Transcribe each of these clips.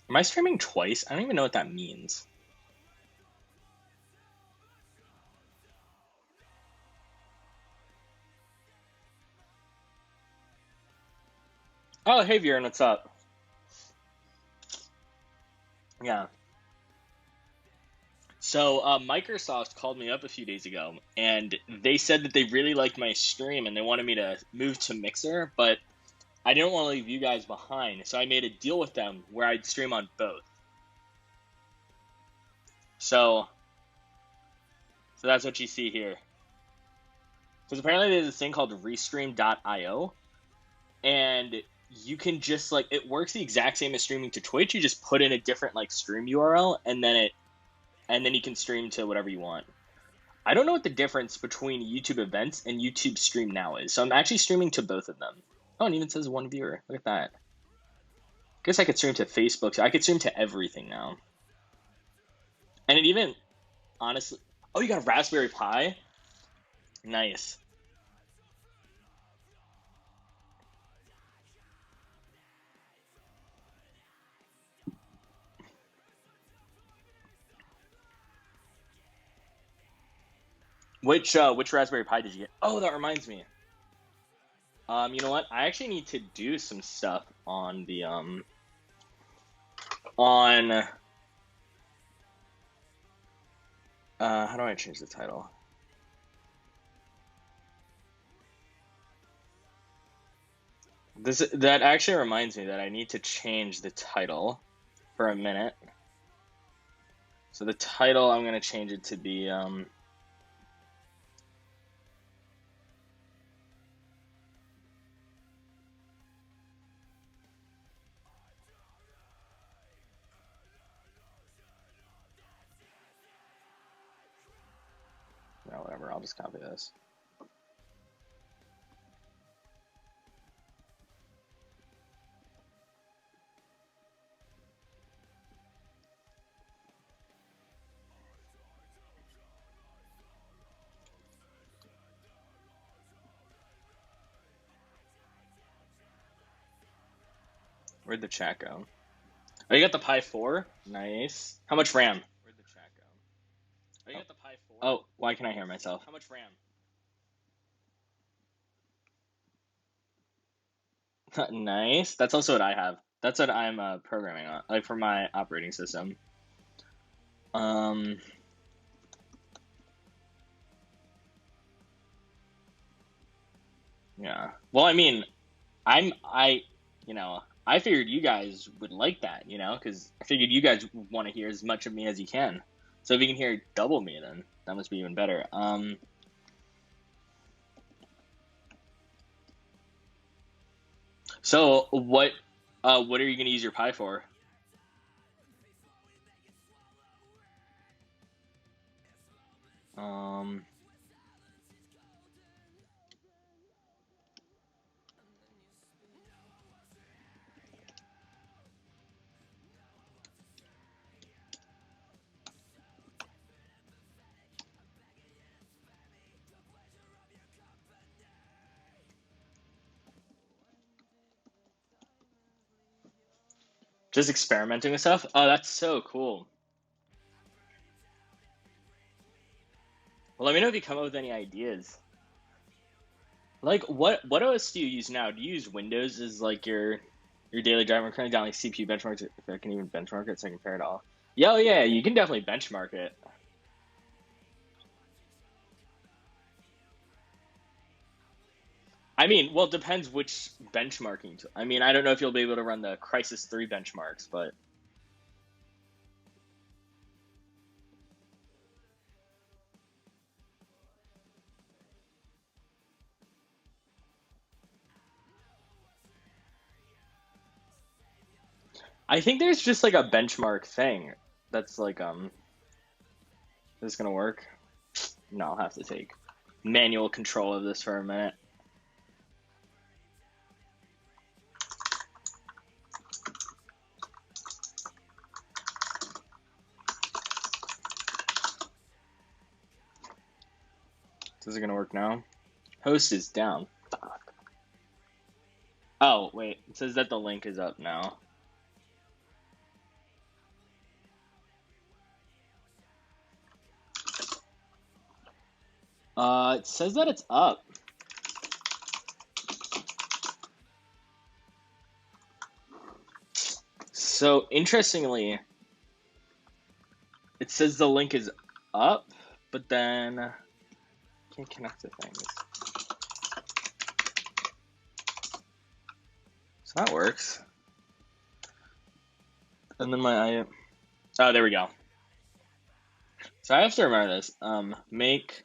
Am I streaming twice? I don't even know what that means. Oh, hey, Viren, what's up? Yeah. So, Microsoft called me up a few days ago, and they said that they really liked my stream and they wanted me to move to Mixer, but I didn't want to leave you guys behind, so I made a deal with them where I'd stream on both. So, so that's what you see here. Because apparently there's this thing called Restream.io, and you can just like it works the exact same as streaming to Twitch. You just put in a different like stream URL, and then you can stream to whatever you want. I don't know what the difference between YouTube events and YouTube Stream Now is, so I'm actually streaming to both of them. Oh, it even says one viewer. Look at that. Guess I could stream to Facebook. So I could stream to everything now. And it even, honestly, oh, you got a Raspberry Pi? Nice. Which Raspberry Pi did you get? Oh, that reminds me. You know what? I actually need to do some stuff on the on how do I change the title? That actually reminds me that I need to change the title for a minute. So the title, I'm gonna change it to be no, whatever. I'll just copy this. Where'd the chat go? Oh, you got the Pi 4? Nice. How much RAM? Where'd the chat go? Oh, you got the Pi 4? Oh, why can I hear myself? How much RAM? Nice. That's also what I have. That's what I'm programming on, like for my operating system. Um, yeah. Well, I mean, you know, I figured you guys would like that, because I figured you guys want to hear as much of me as you can. So if you can hear double me, then that must be even better. So what are you gonna use your Pi for? Um, just experimenting with stuff. Oh, that's so cool. Well, let me know if you come up with any ideas. Like, what OS do you use now? Do you use Windows as like your daily driver? I'm currently down like CPU benchmarks. If I can even benchmark it, so I can compare it all. Yeah, oh, yeah, you can definitely benchmark it. I mean, well, it depends which benchmarking. I mean, I don't know if you'll be able to run the Crisis 3 benchmarks, but I think there's just like a benchmark thing that's like is this gonna work? No, I'll have to take manual control of this for a minute. Is it gonna work now? Host is down. Fuck. Oh, wait. It says that the link is up now. It says that it's up. So interestingly, it says the link is up, but then can't connect to things. So that works. And then oh, there we go. So I have to remember this. Make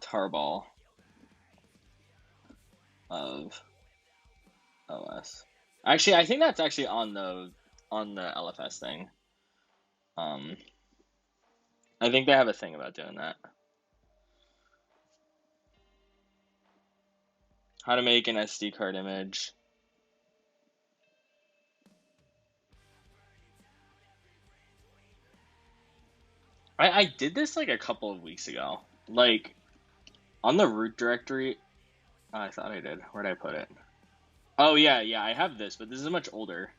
tarball of OS. Actually, I think that's actually on the LFS thing. I think they have a thing about doing that. How to make an SD card image. I did this like a couple of weeks ago. Like on the root directory. Oh, I thought I did. Where'd I put it? Oh yeah, I have this, but this is much older.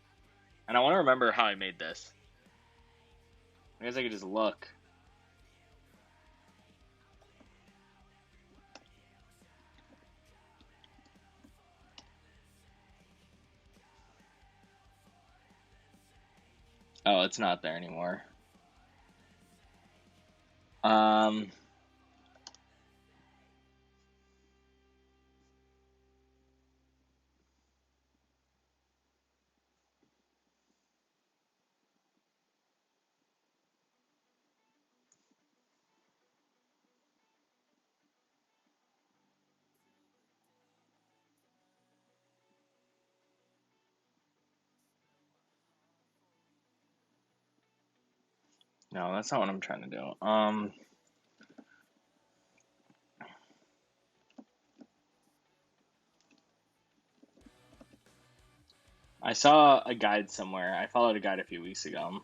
And I want to remember how I made this. I guess I could just look. Oh, it's not there anymore. No, that's not what I'm trying to do. I saw a guide somewhere. I followed a guide a few weeks ago.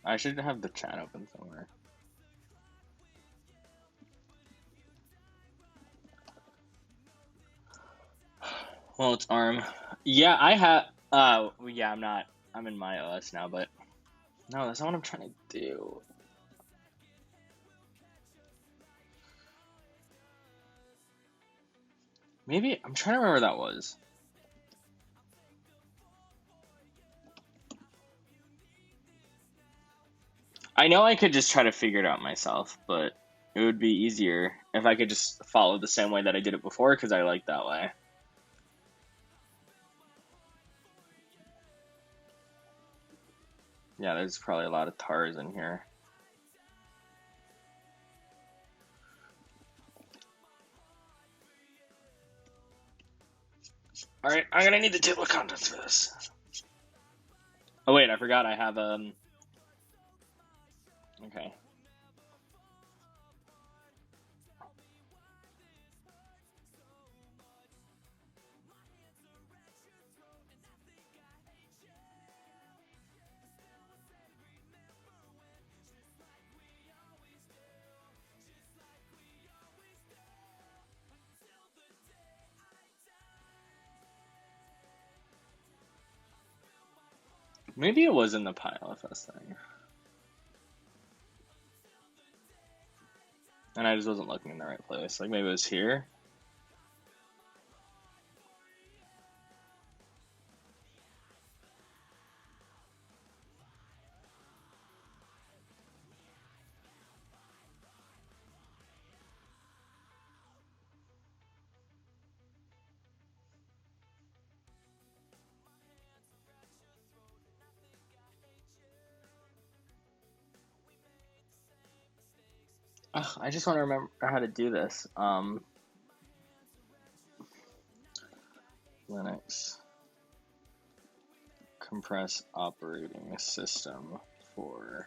I should have the chat open somewhere. Well, it's ARM. Yeah, I have. Yeah, I'm not. I'm in my OS now, but no, that's not what I'm trying to do. Maybe I'm trying to remember what that was. I know I could just try to figure it out myself, but it would be easier if I could just follow the same way that I did it before, because I like that way. Yeah, there's probably a lot of tars in here. Alright, I'm gonna need the table of contents for this. Oh wait, I forgot I have okay. Maybe it was in the PyLFS thing. And I just wasn't looking in the right place. Like maybe it was here. Ugh, I just want to remember how to do this. Linux compress operating system for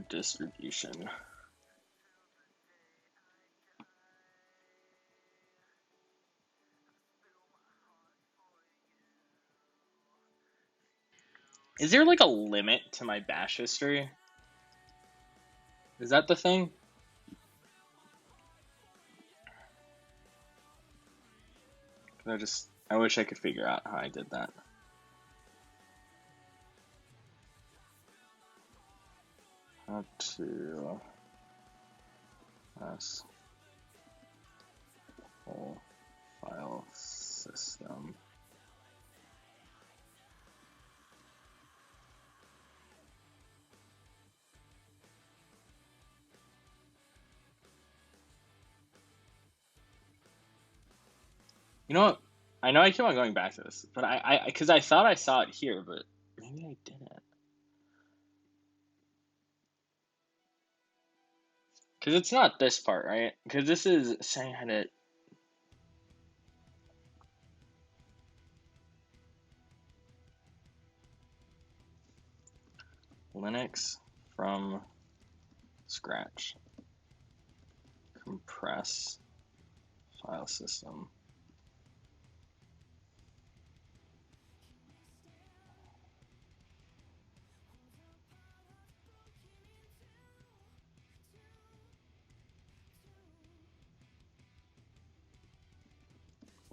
distribution. Is there like a limit to my bash history? Is that the thing? I wish I could figure out how I did that. to S whole file system. You know what? I know I keep on going back to this, but because I thought I saw it here, but maybe I didn't. Because it's not this part, right? Because this is saying how to. Linux from scratch. Compress file system.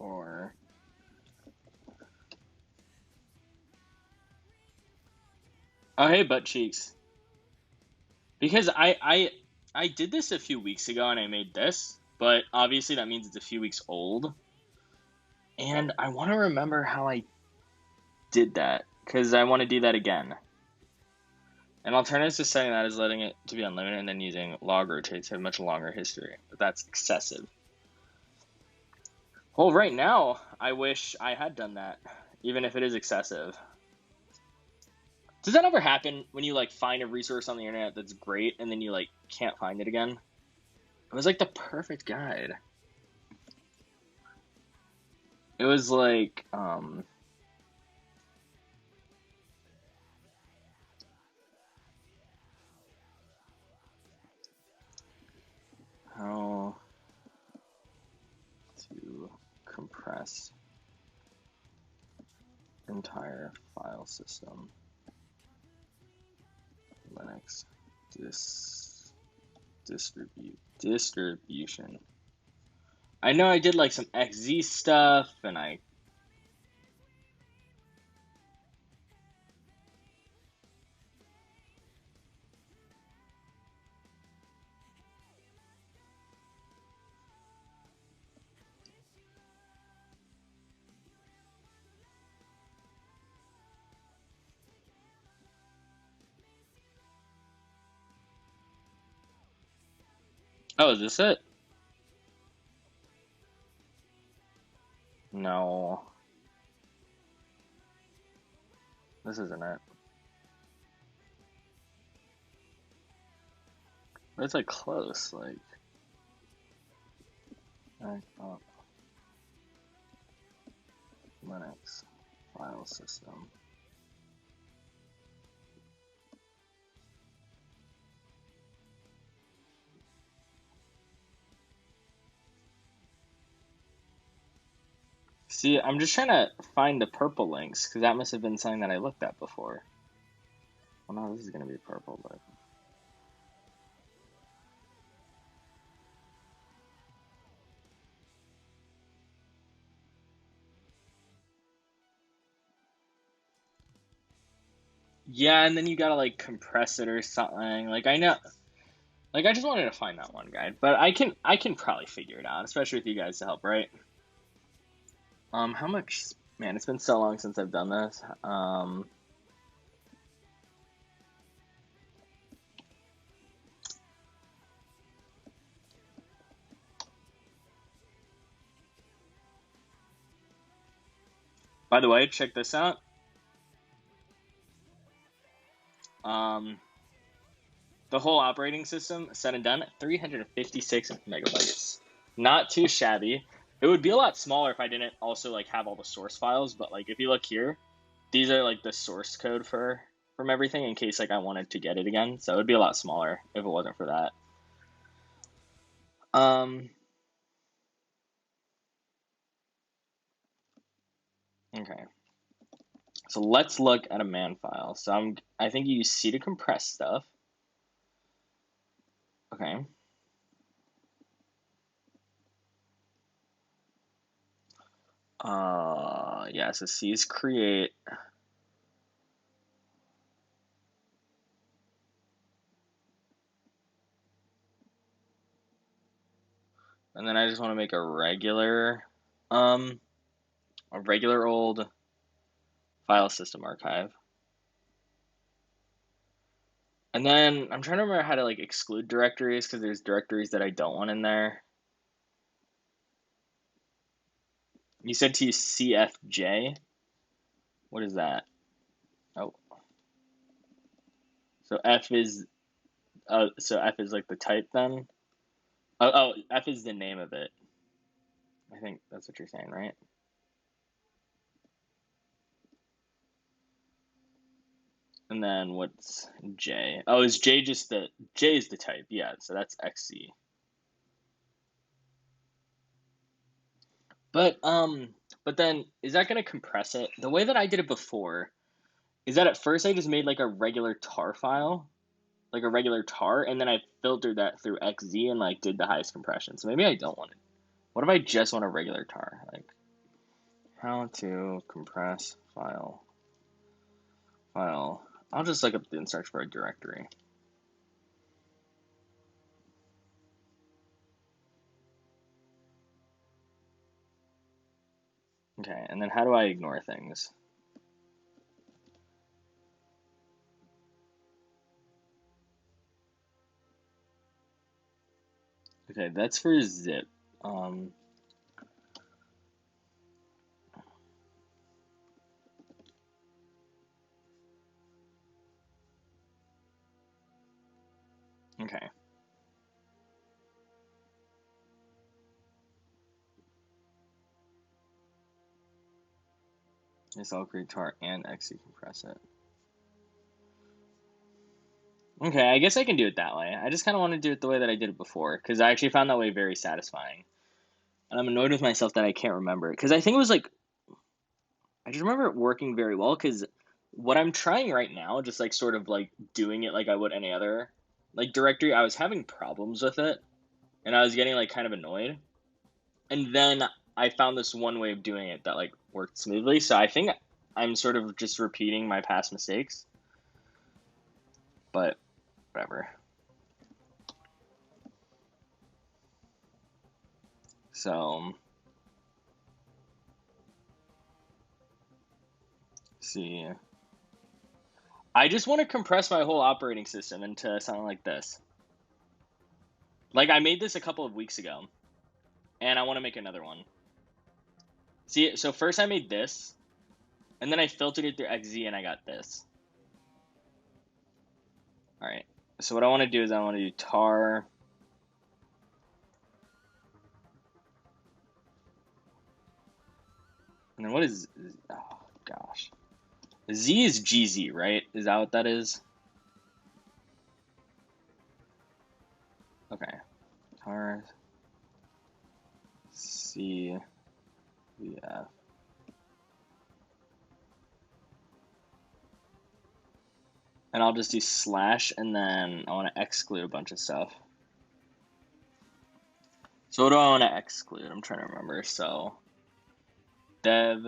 Or oh hey butt cheeks. Because I did this a few weeks ago and I made this, but obviously that means it's a few weeks old. And I want to remember how I did that because I want to do that again. An alternative to setting that is letting it to be unlimited and then using log rotate to have much longer history. But that's excessive. Well, right now, I wish I had done that, even if it is excessive. Does that ever happen when you like find a resource on the internet that's great and then you like can't find it again? It was like the perfect guide. It was like how to compress entire file system Linux distribution. I know I did like some XZ stuff and I oh, is this it? No. This isn't it. But it's like close, like Linux file system. See, I'm just trying to find the purple links because that must have been something that I looked at before. Well, no, this is gonna be purple, but yeah, and then you gotta like compress it or something. Like I know, like I just wanted to find that one guide, but I can probably figure it out, especially with you guys to help, right? How much? Man, it's been so long since I've done this. By the way, check this out. The whole operating system said and done, 356 megabytes. Not too shabby. It would be a lot smaller if I didn't also like have all the source files, but like if you look here, these are like the source code from everything in case like I wanted to get it again. So it would be a lot smaller if it wasn't for that. Okay. So let's look at a man file. So I think you use C to compress stuff. Okay. Yeah, so C is create. And then I just want to make a regular old file system archive. And then I'm trying to remember how to like exclude directories because there's directories that I don't want in there. You said to use CFJ. What is that? Oh, so F is F is like the type then. Oh, F is the name of it. I think that's what you're saying, right? And then what's J? Oh, is J just the J is the type? Yeah, so that's XC. But then is that gonna compress it? The way that I did it before is that at first I just made like a regular tar file, like a regular tar, and then I filtered that through XZ and like did the highest compression. So maybe I don't want it. What if I just want a regular tar? Like how to compress file. I'll just look up and search for a directory. Okay, and then how do I ignore things? Okay, that's for zip. Okay. Yes, I'll create tar and XC compress it. Okay, I guess I can do it that way. I just kind of want to do it the way that I did it before because I actually found that way very satisfying. And I'm annoyed with myself that I can't remember it because I think it was like I just remember it working very well because what I'm trying right now, just like sort of like doing it like I would any other like directory, I was having problems with it and I was getting like kind of annoyed. And then I found this one way of doing it that like worked smoothly. So I think I'm sort of just repeating my past mistakes, but whatever. So see, I just want to compress my whole operating system into something like this. Like I made this a couple of weeks ago, and I want to make another one. See, so first I made this, and then I filtered it through XZ, and I got this. All right. So what I want to do is I want to do tar. And then what is? Oh gosh, Z is GZ, right? Is that what that is? Okay. Tar CVF. And I'll just do slash, and then I want to exclude a bunch of stuff. So what do I want to exclude? I'm trying to remember. So dev.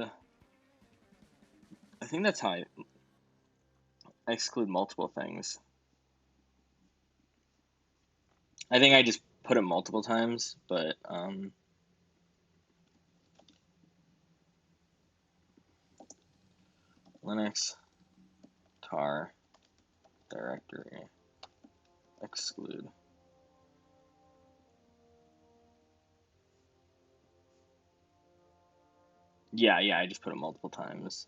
I think that's how I exclude multiple things. I think I just put it multiple times, but Linux tar directory exclude. Yeah, I just put it multiple times.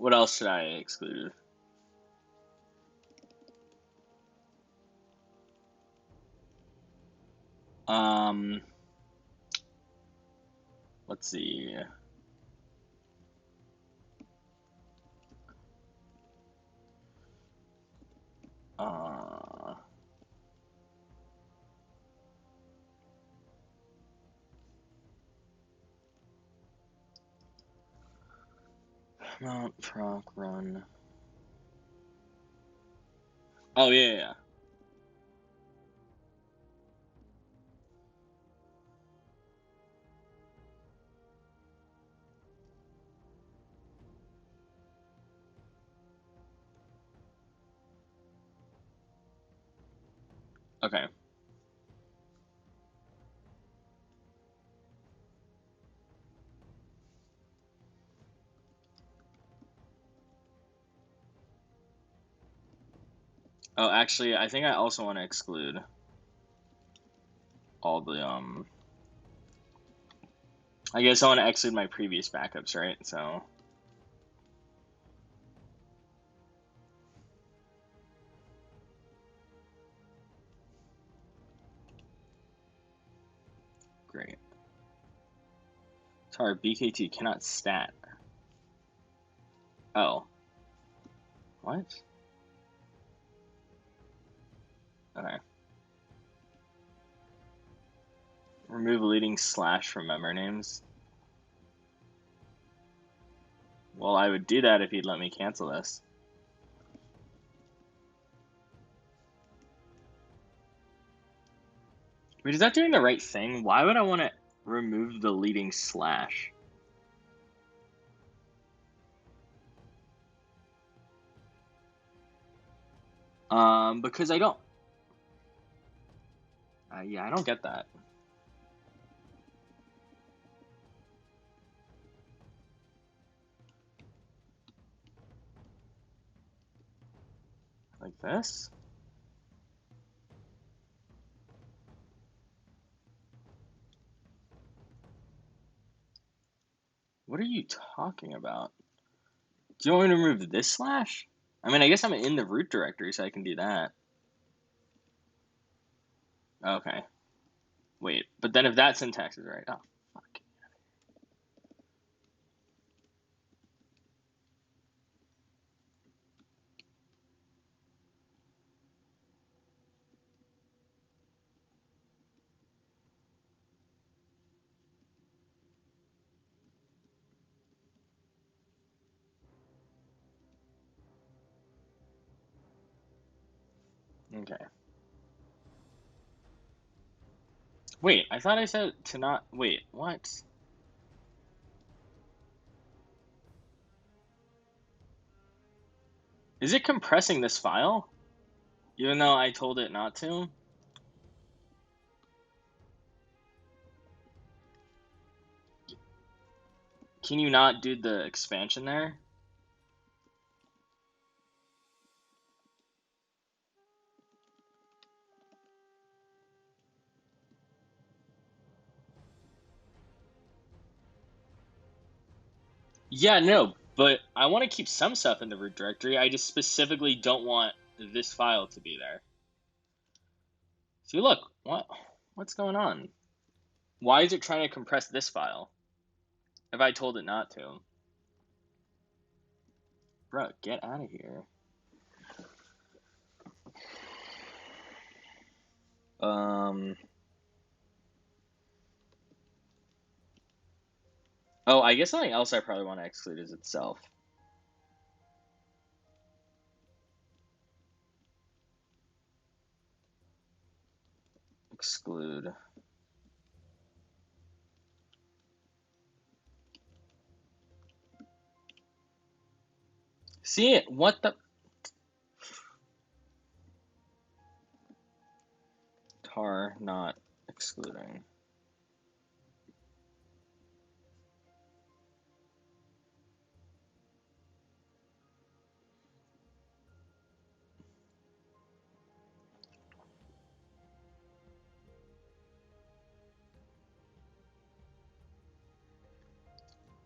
What else should I exclude? Um, let's see. Uh, mount proc run. Oh, yeah, yeah. Okay. Oh, actually, I think I also want to exclude all the, I guess I want to exclude my previous backups, right? So, great. Sorry, BKT cannot stat. Oh. What? Okay. Remove leading slash from member names. Well, I would do that if he'd let me cancel this. Wait, is that doing the right thing? Why would I want to remove the leading slash? Because I don't. Yeah, I don't get that. Like this? What are you talking about? Do you want me to remove this slash? I mean, I guess I'm in the root directory, so I can do that. Okay. Wait, but then if that syntax is right, oh, fuck. Okay. Wait, I thought I said to not. Wait, what? Is it compressing this file? Even though I told it not to? Can you not do the expansion there? Yeah, no, but I want to keep some stuff in the root directory. I just specifically don't want this file to be there. See, look, what's going on? Why is it trying to compress this file if I told it not to? Bro, get out of here. Oh, I guess something else I probably want to exclude is itself. Exclude. See it? What the? Tar not excluding.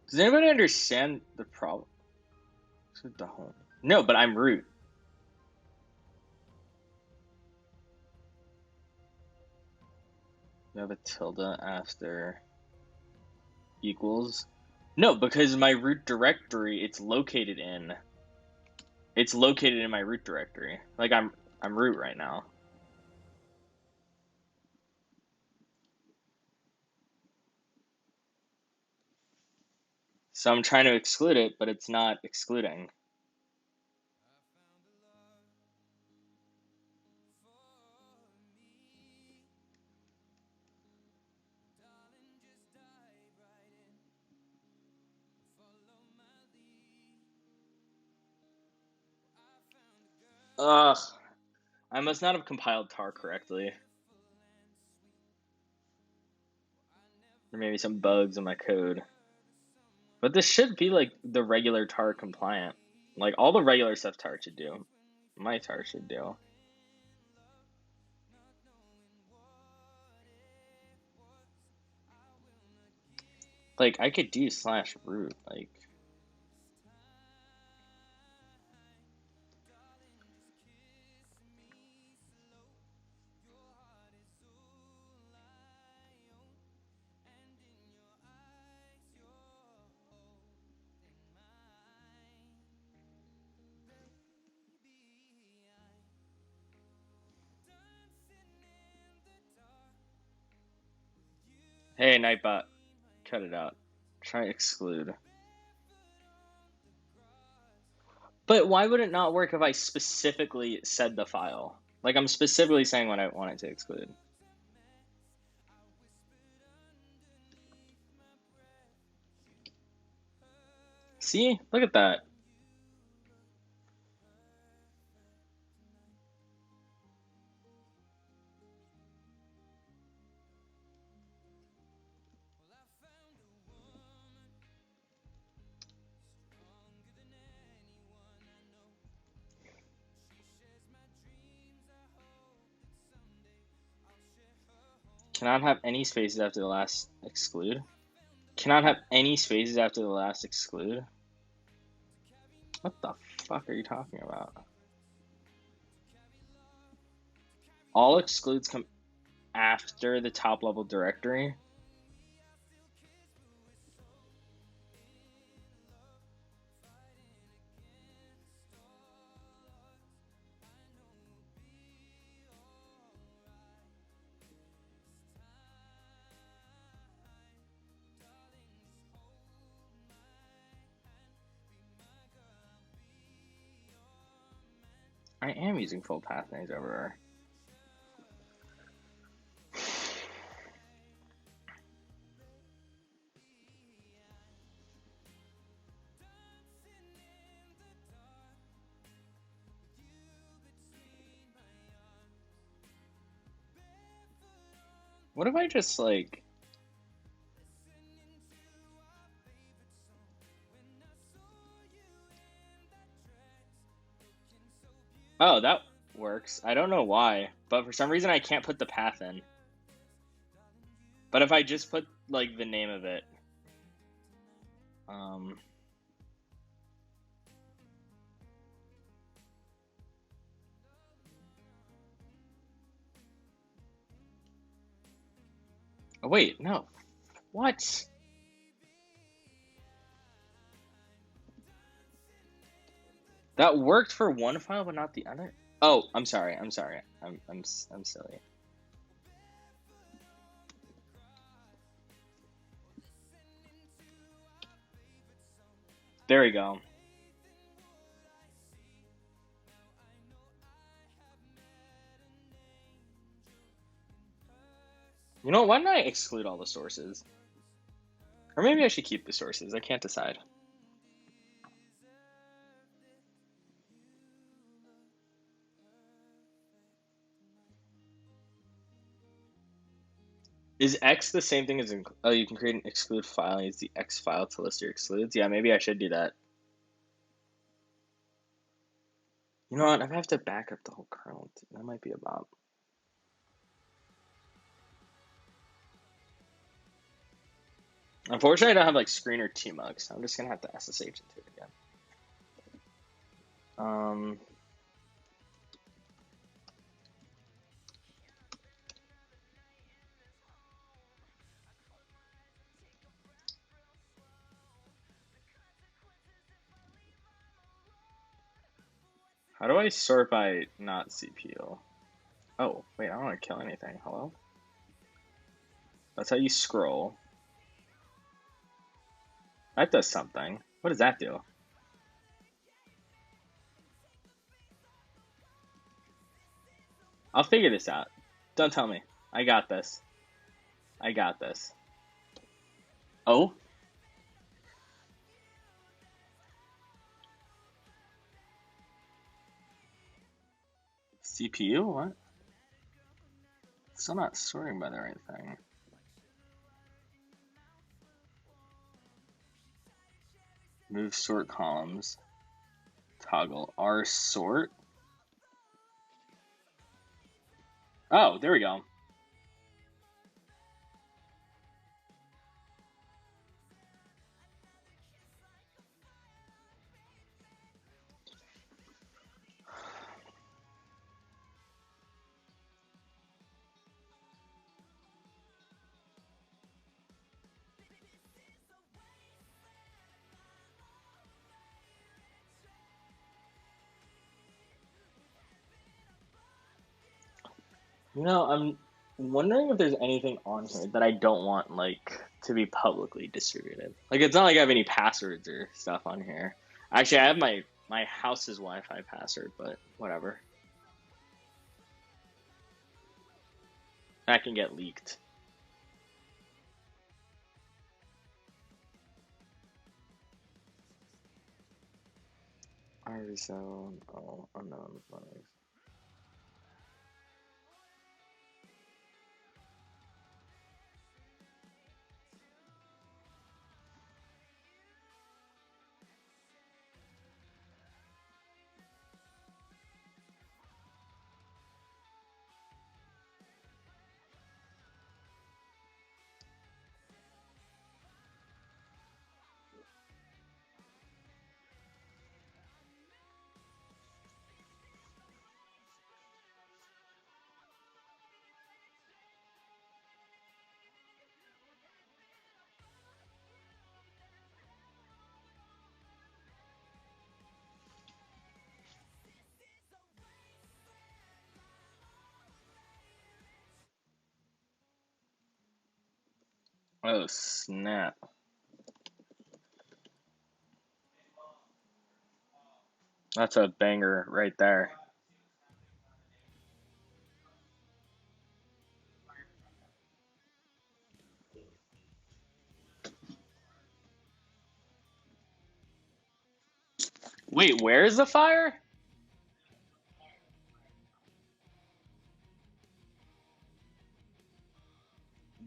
Does anybody understand the problem? The home. No, but I'm root. You have a tilde after equals. No, because my root directory, it's located in my root directory. Like I'm root right now. So I'm trying to exclude it, but it's not excluding. Ugh. I must not have compiled tar correctly. Or maybe some bugs in my code. But this should be like the regular tar compliant. Like all the regular stuff tar should do. My tar should do. Like I could do /root, like hey Nightbot, cut it out. Try exclude. But why would it not work if I specifically said the file? Like I'm specifically saying what I wanted to exclude. See? Look at that. Cannot have any spaces after the last exclude. Cannot have any spaces after the last exclude. What the fuck are you talking about? All excludes come after the top level directory. I am using full path names everywhere. What if I just like... Oh, that works. I don't know why, but for some reason I can't put the path in. But if I just put like the name of it, oh wait, no. What? That worked for one file but not the other? Oh, I'm sorry. I'm silly. There we go. You know, why don't I exclude all the sources? Or maybe I should keep the sources. I can't decide. Is X the same thing as... Oh, you can create an exclude file and use the X file to list your excludes? Yeah, maybe I should do that. You know what? I have to back up the whole kernel. That might be a bop. Unfortunately, I don't have like screen or tmux, so I'm just gonna have to SSH into it again. How do I sort by not CPU? Oh, wait, I don't want to kill anything. Hello? That's how you scroll. That does something. What does that do? I'll figure this out. Don't tell me. I got this. I got this. Oh? CPU? What? Still not sorting by the right thing. Move sort columns. Toggle R sort. Oh, there we go. I'm wondering if there's anything on here that I don't want like to be publicly distributed. Like it's not like I have any passwords or stuff on here. Actually, I have my house's Wi-Fi password, but whatever. That can get leaked. RV7, oh, unknown. Oh snap! That's a banger right there. Wait, where is the fire?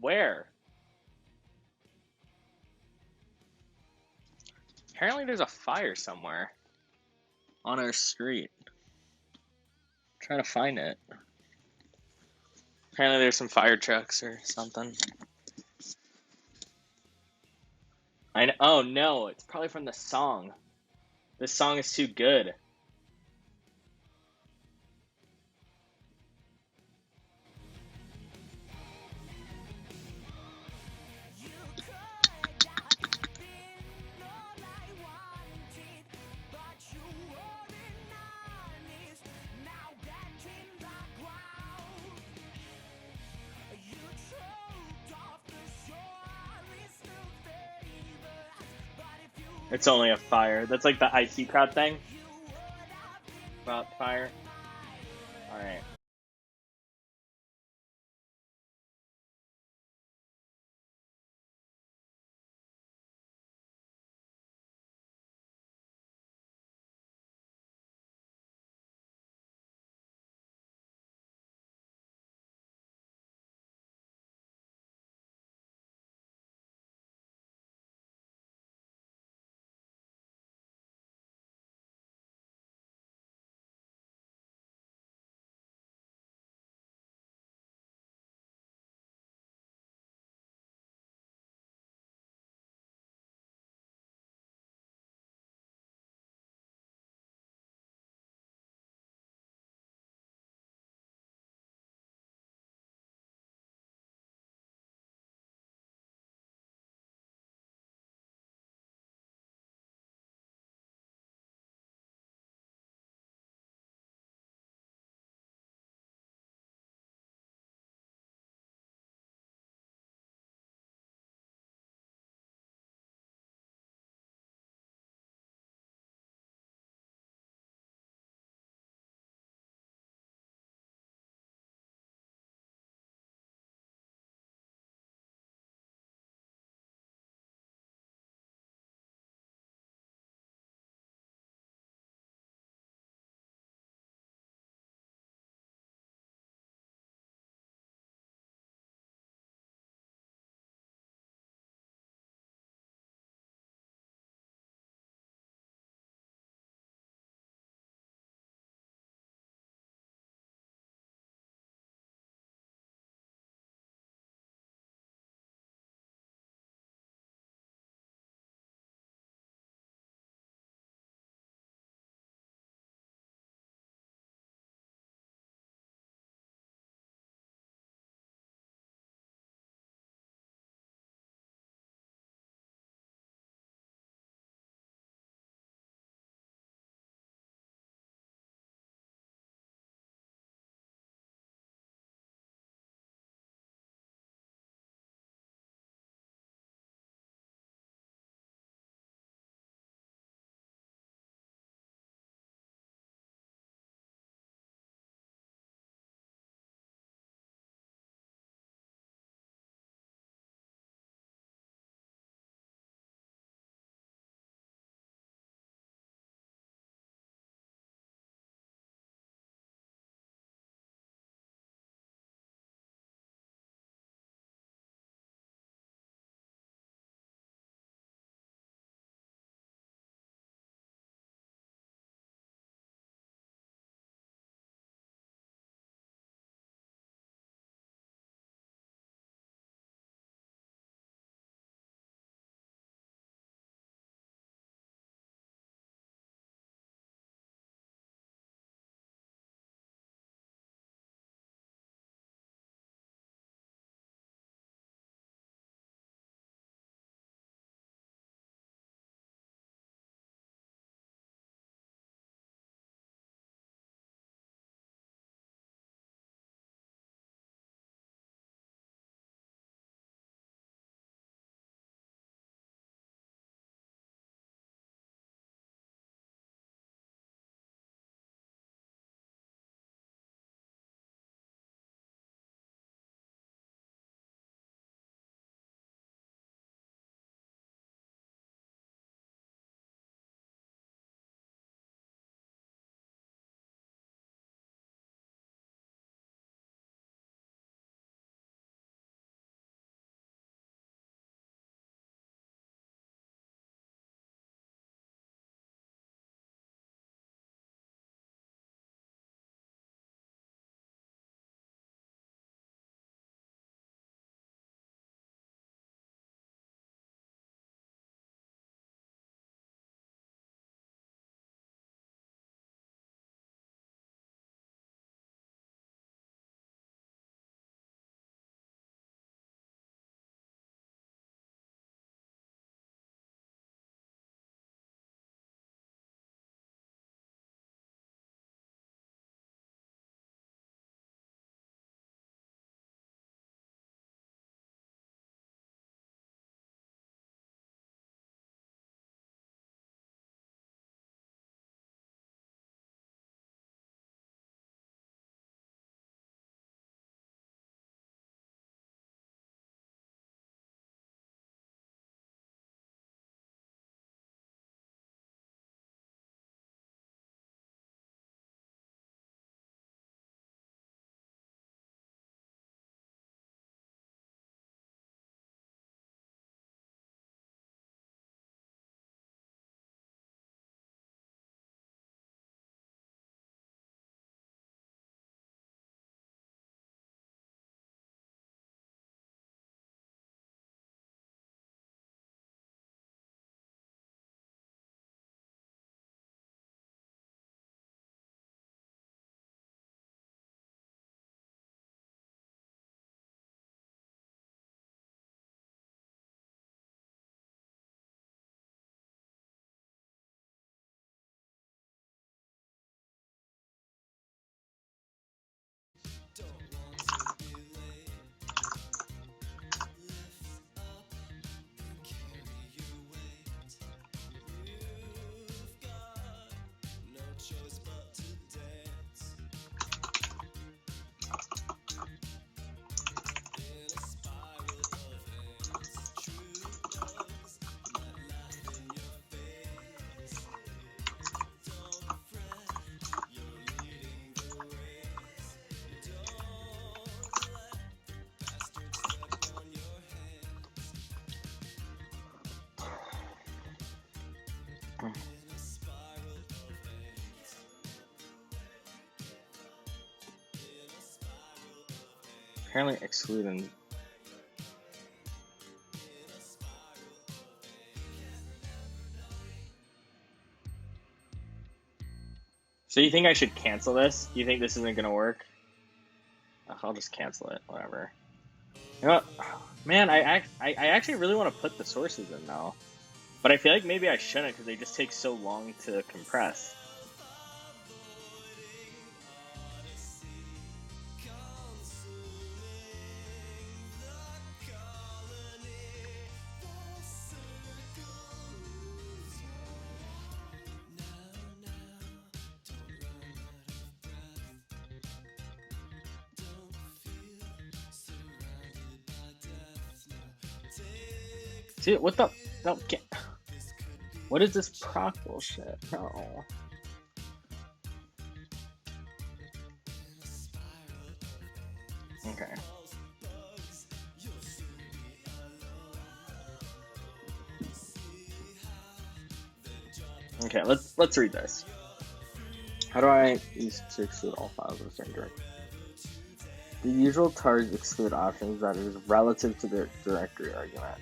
Where? Apparently, there's a fire somewhere on our street. I'm trying to find it. Apparently, there's some fire trucks or something. Oh no, it's probably from the song. This song is too good. It's only a fire. That's like the IT crowd thing about fire. All right. Apparently excluding. So you think I should cancel this? You think this isn't gonna work? I'll just cancel it. Whatever. You know what? Man, I actually really want to put the sources in now, but I feel like maybe I shouldn't because they just take so long to compress. See, what the? No, get. What is this proc bullshit? No. Okay. Okay, let's read this. How do I use to exclude all files of a certain directory? The usual target exclude options that is relative to the directory argument.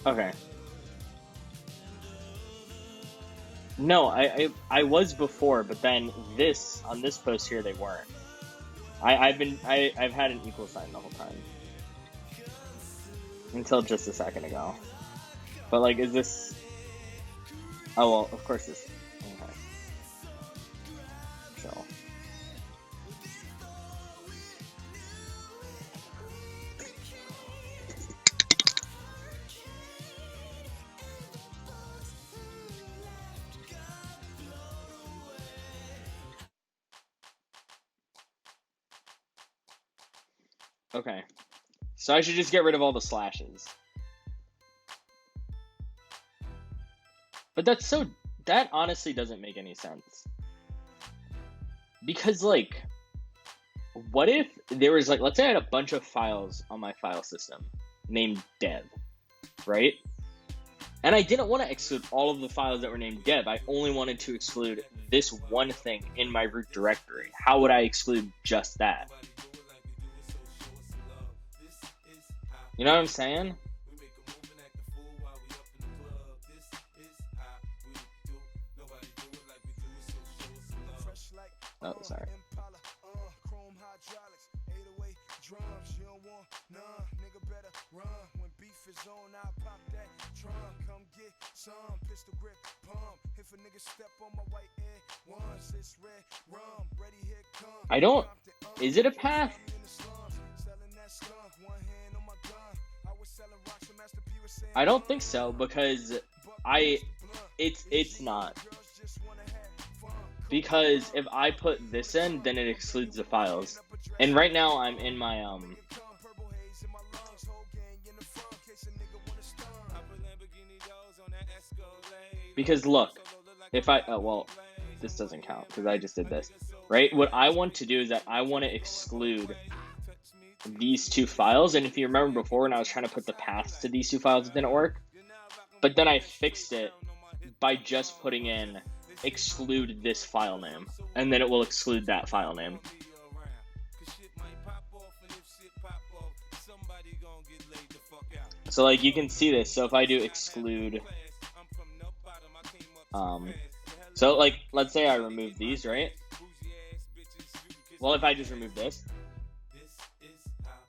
Okay. No, I was before, but then this on this post here they weren't. I've had an equal sign the whole time until just a second ago. But like, is this? Oh well, of course this. Okay. So. Okay. So I should just get rid of all the slashes. But that honestly doesn't make any sense. Because like, what if there was like, let's say I had a bunch of files on my file system named dev, right? And I didn't want to exclude all of the files that were named dev. I only wanted to exclude this one thing in my root directory. How would I exclude just that? You know what I'm saying? Oh, sorry. I don't. Is it a path? I don't think so because it's not. Because if I put this in, then it excludes the files. And right now I'm in my because look, if I well, this doesn't count because I just did this, right? What I want to do is that I want to exclude these two files, and if you remember before when I was trying to put the paths to these two files, it didn't work. But then I fixed it by just putting in exclude this file name, and then it will exclude that file name. So like you can see this. So if I do exclude, so like let's say I remove these, right? Well, if I just remove this,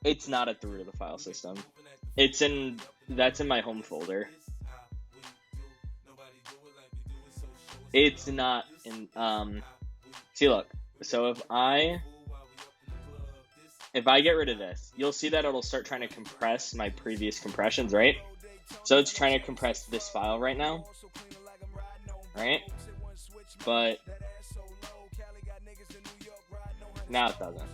it's not at the root of the file system. That's in my home folder. It's not in, see look, so if I get rid of this, you'll see that it'll start trying to compress my previous compressions, right? So it's trying to compress this file right now, right? But now it doesn't.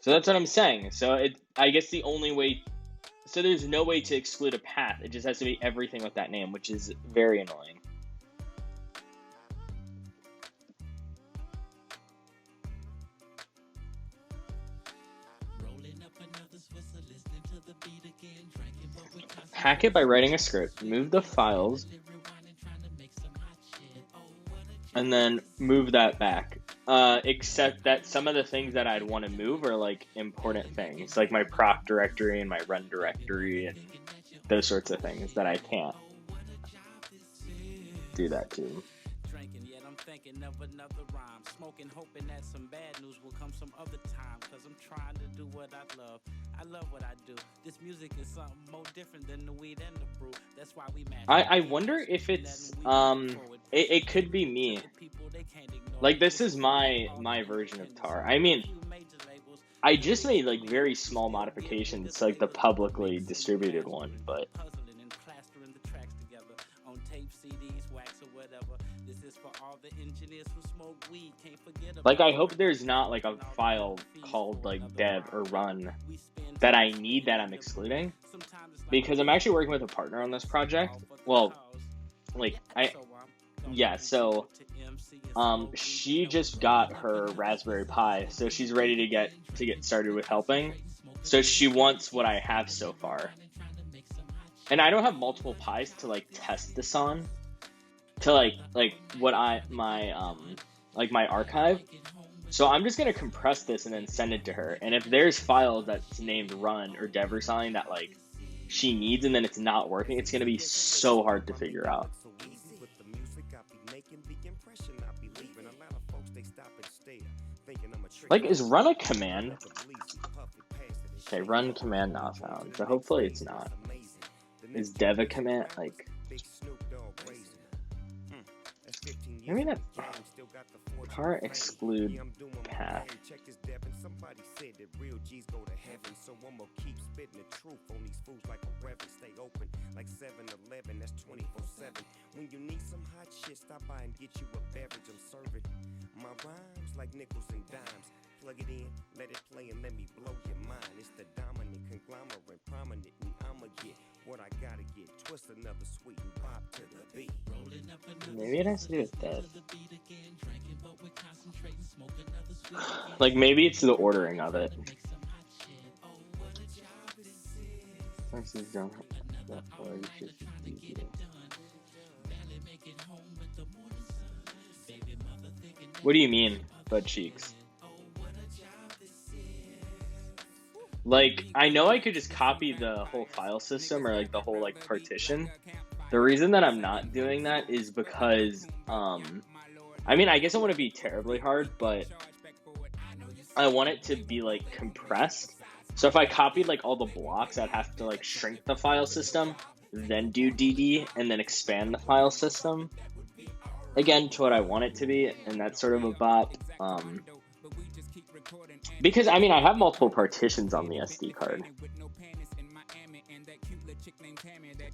So that's what I'm saying. So I guess the only way, so there's no way to exclude a path. It just has to be everything with that name, which is very annoying. Hack it by writing a script, move the files, and then move that back. Except that some of the things that I'd want to move are like important things, like my proc directory and my run directory and those sorts of things that I can't do that to. Thinking of another rhyme, smoking, hoping that some bad news will come some other time, cause I'm trying to do what I love what I do. This music is something more different than the weed and the brew. That's why we match. I wonder if it's it could be me. Like this is my version of tar. I mean, I just made like very small modifications to like the publicly distributed one, but like I hope there's not like a file called like dev or run that I need that I'm excluding, because I'm actually working with a partner on this project. Well, like so she just got her Raspberry Pi, so she's ready to get started with helping. So she wants what I have so far, and I don't have multiple Pis to like test this on, to like what my archive. So I'm just gonna compress this and then send it to her. And if there's files that's named run or dev or something that like she needs and then it's not working, it's gonna be so hard to figure out. Like, is run a command? Okay, run command not found. So hopefully it's not. Is dev a command? Like, maybe that tar exclude path. Somebody said that real G's go to heaven, so I'm gonna keep spitting the truth on these fools like a reverend. Stay open like 7-Eleven, that's 24/7. When you need some hot shit, stop by and get you a beverage. I'm serving my rhymes like nickels and dimes. Plug it in, let it play, and let me blow your mind. It's the dominant conglomerate, prominent, and I'ma get what I gotta get. Twist another sweet and pop to the beat. Maybe it has to do with that. Like, maybe it's the ordering of it. What do you mean, butt cheeks? Like, I know I could just copy the whole file system or like the whole like partition. The reason that I'm not doing that is because, I mean, I guess it wouldn't be terribly hard, but I want it to be like compressed. So if I copied like all the blocks, I'd have to like shrink the file system, then do DD, and then expand the file system again to what I want it to be, and that's sort of a bop. Because I mean, I have multiple partitions on the SD card.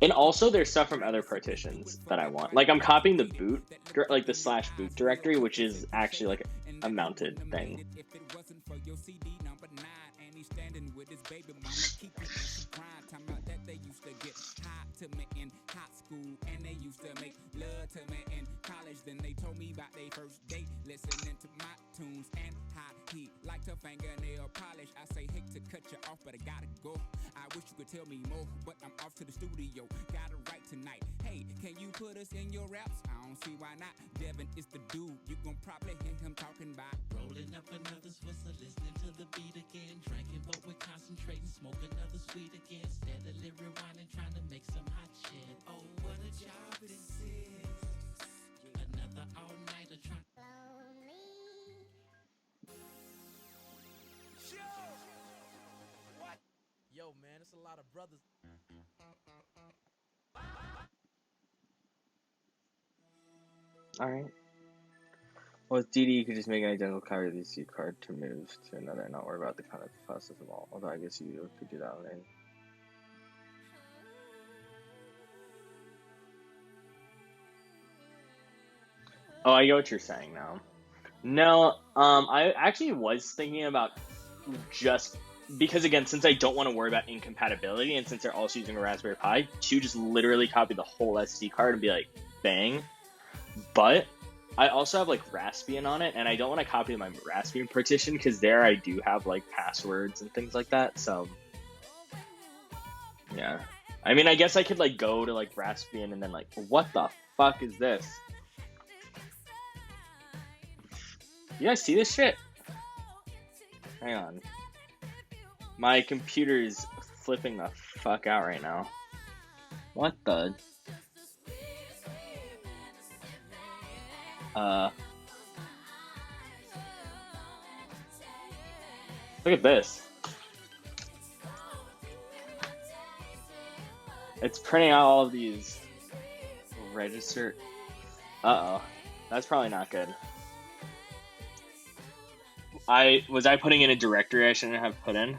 And also there's stuff from other partitions that I want. Like I'm copying the boot, like the /boot directory, which is actually like a mounted thing. Then they told me about their first date, listening to my tunes and how he liked her fingernail polish. I say, hate to cut you off, but I gotta go. I wish you could tell me more, but I'm off to the studio. Gotta write tonight. Hey, can you put us in your raps? I don't see why not. Devin is the dude. You gon' probably hear him talking about rolling up another Swisser, listening to the beat again, drinking, but we're concentrating, smoke another sweet again, steadily rewinding, trying to make some hot shit. Oh, what a job this is. Another all-nighter trying. Yo, man, it's a lot of brothers. Alright. Well, with DD, you could just make an identical copy of the C card to move to another and not worry about the content process of all. Although I guess you could do that with any. Oh, I get what you're saying now. No, I actually was thinking about just because again, since I don't want to worry about incompatibility, and since they're also using a Raspberry Pi, to just literally copy the whole SD card and be like, bang. But I also have like Raspbian on it, and I don't want to copy my Raspbian partition because there I do have like passwords and things like that. So yeah, I mean, I guess I could like go to like Raspbian and then like, what the fuck is this? You guys see this shit? Hang on. My computer's flipping the fuck out right now. What the? Look at this. It's printing out all of these register. Uh-oh. That's probably not good. Was I putting in a directory I shouldn't have put in?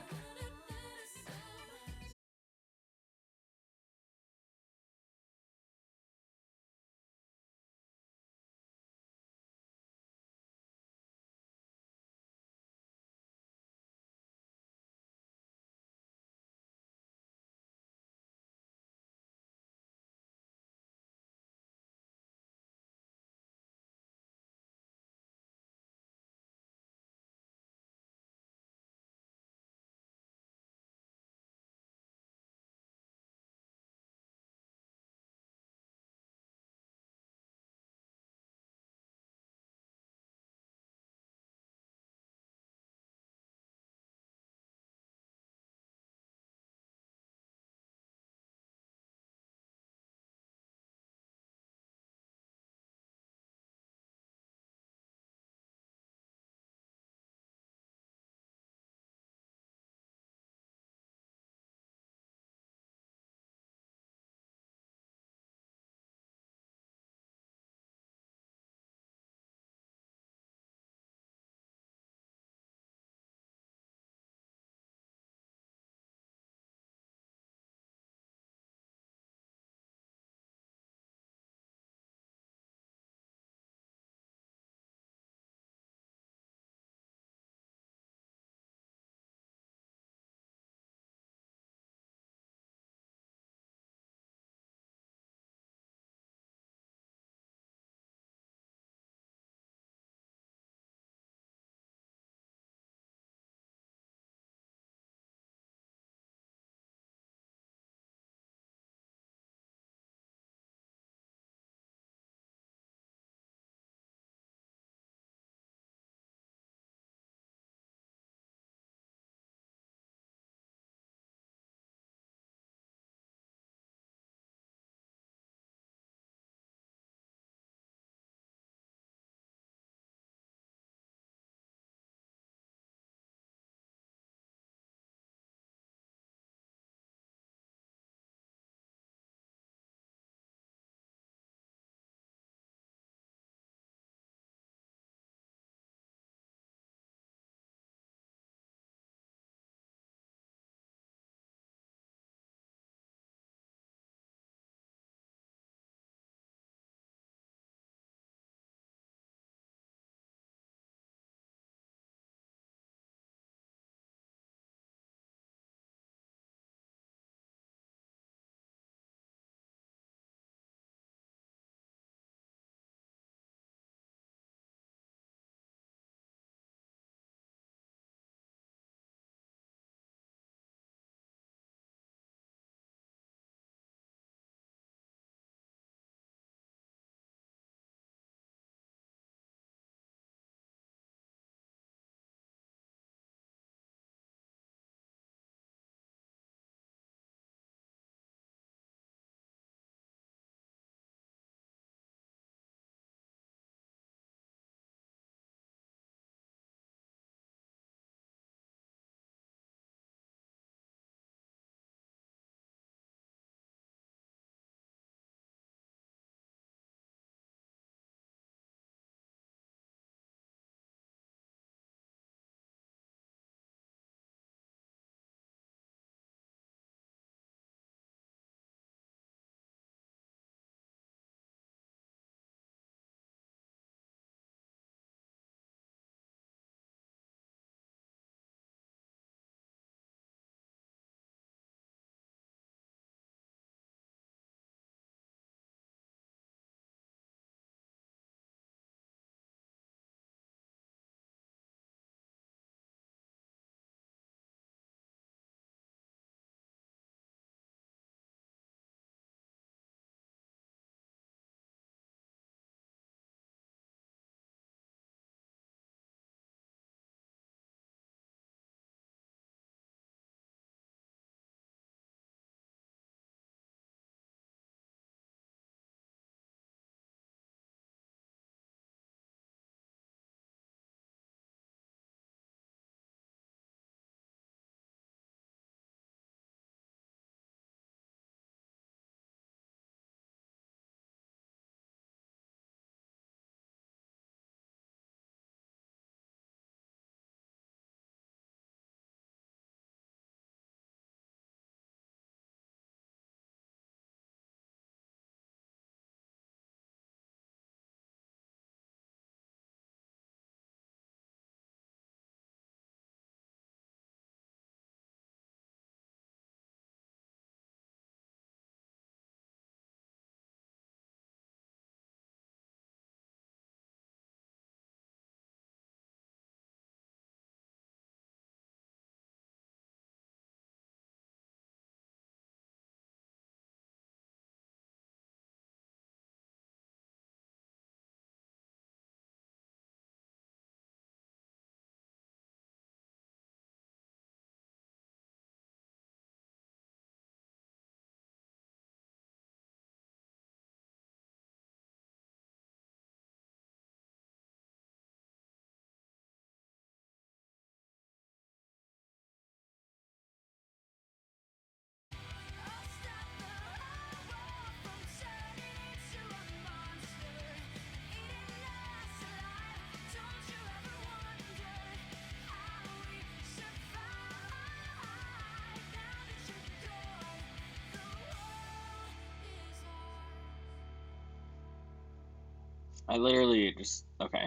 I literally just, okay.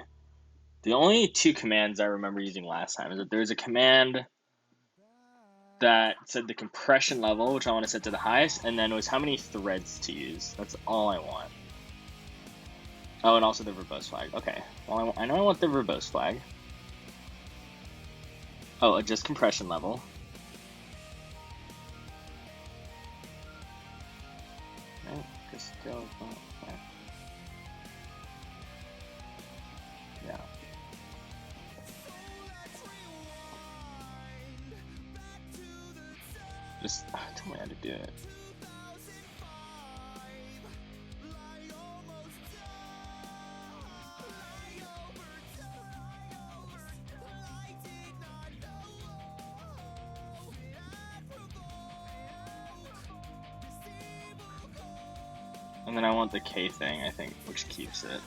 The only two commands I remember using last time is that there's a command that said the compression level, which I want to set to the highest, and then it was how many threads to use. That's all I want. Oh, and also the verbose flag. Okay, well, I know I want the verbose flag. Oh, adjust compression level. Right, just go. Okay. Yeah. Just tell me how to do it. And then I want the K thing, I think, which keeps it.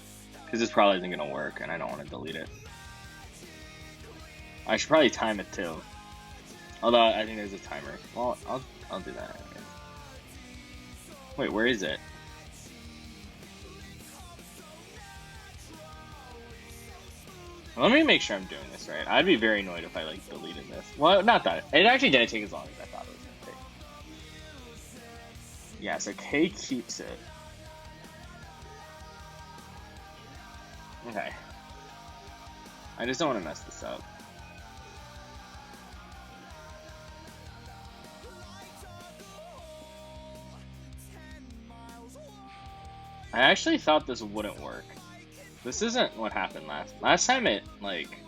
Because this probably isn't going to work, and I don't want to delete it. I should probably time it, too. Although, I think there's a timer. Well, I'll do that anyways. Wait, where is it? Let me make sure I'm doing this right. I'd be very annoyed if I, like, deleted this. Well, not that. It actually didn't take as long as I thought it was going to take. Yeah, so K keeps it. Okay. I just don't want to mess this up. I actually thought this wouldn't work. This isn't what happened last time. It, like...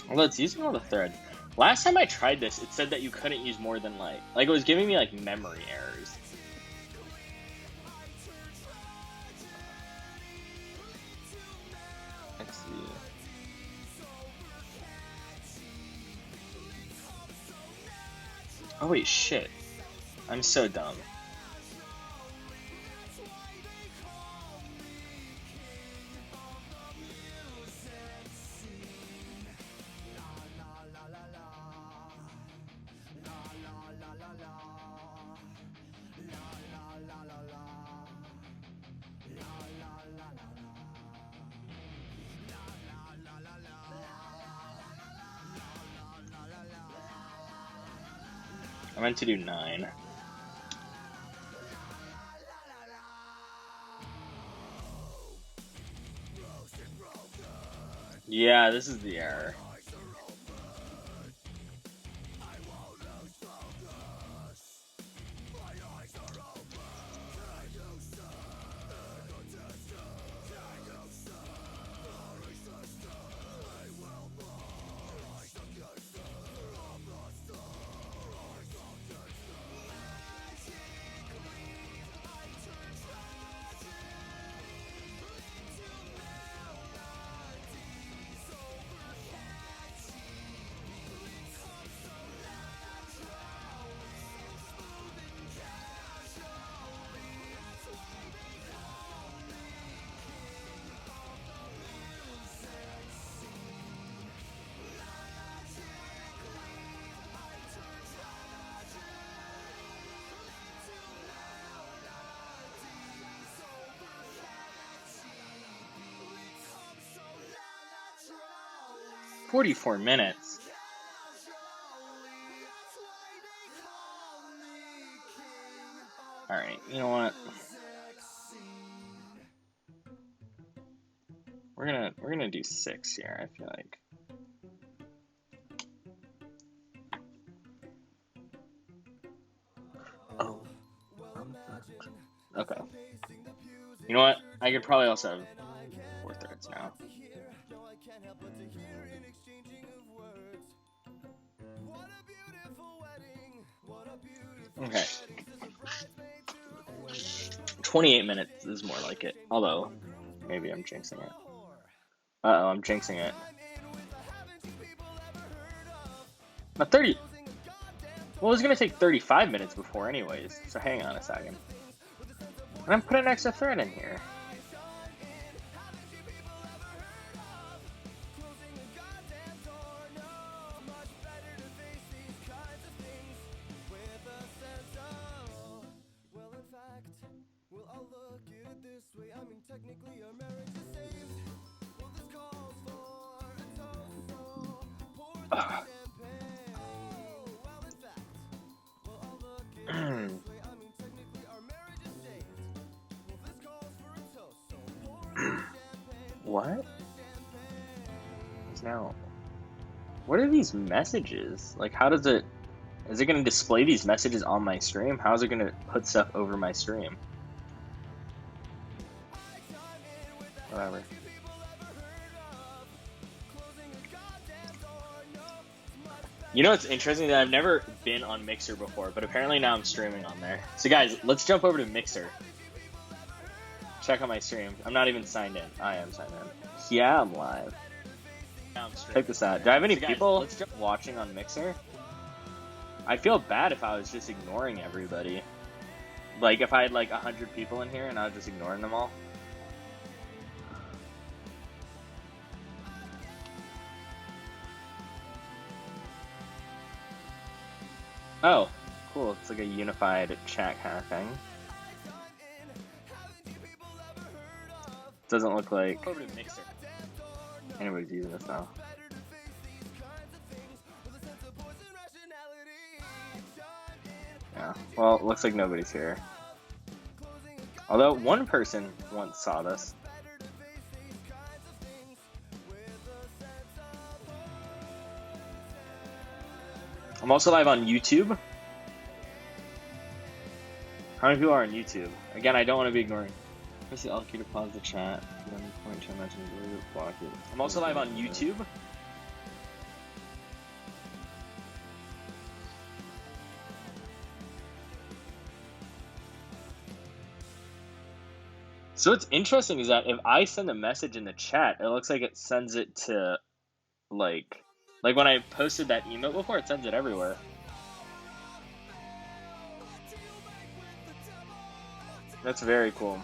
Well, it's using all the threads. Last time I tried this, it said that you couldn't use more than, like it was giving me, like, memory errors. Let's see. Oh, wait, shit. I'm so dumb. I meant to do 9. Yeah, this is the error. "44 minutes." Alright, you know what? We're gonna do 6 here, I feel like. Oh. Okay. You know what? I could probably also have 4 threads now. Okay. 28 minutes is more like it. Although, maybe I'm jinxing it. Uh-oh, I'm jinxing it. Not 30. Well, it was gonna take 35 minutes before anyways, so hang on a second. And I'm putting an extra thread in here. Well, I'll look at it this way. I mean, technically, our marriage is saved. Well, this calls for a toast, so pour the champagne. Oh, well, in fact, well, I'll look at it this way. I mean, technically, our marriage is saved. Well, this calls for a toast, so pour the champagne. What? Now, what are these messages? Like, how does it... Is it going to display these messages on my stream? How is it going to put stuff over my stream? Whatever. You know, it's interesting that I've never been on Mixer before, but apparently now I'm streaming on there. So guys, let's jump over to Mixer. Check out my stream. I'm not even signed in. I am signed in. Yeah, I'm live. Check this out. Do I have any people watching on Mixer? I'd feel bad if I was just ignoring everybody. Like, if I had like 100 people in here and I was just ignoring them all. Oh, cool. It's like a unified chat kind of thing. Doesn't look like anybody's using this though. Yeah, well, it looks like nobody's here. Although one person once saw this. I'm also live on YouTube. How many people are on YouTube? Again, I don't want to be ignoring. Press the L key to pause the chat. I'm also live on YouTube. So what's interesting is that if I send a message in the chat, it looks like it sends it to, like when I posted that email before, it sends it everywhere. That's very cool.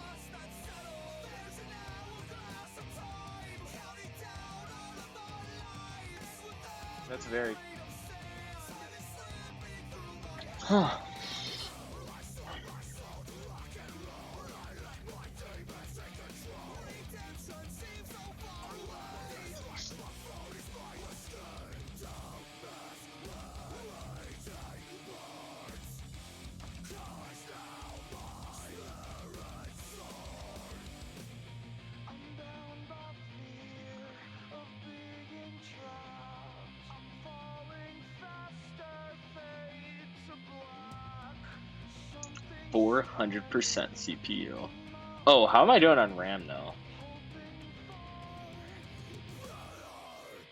That's very... Huh. 400% CPU. Oh, how am I doing on RAM though?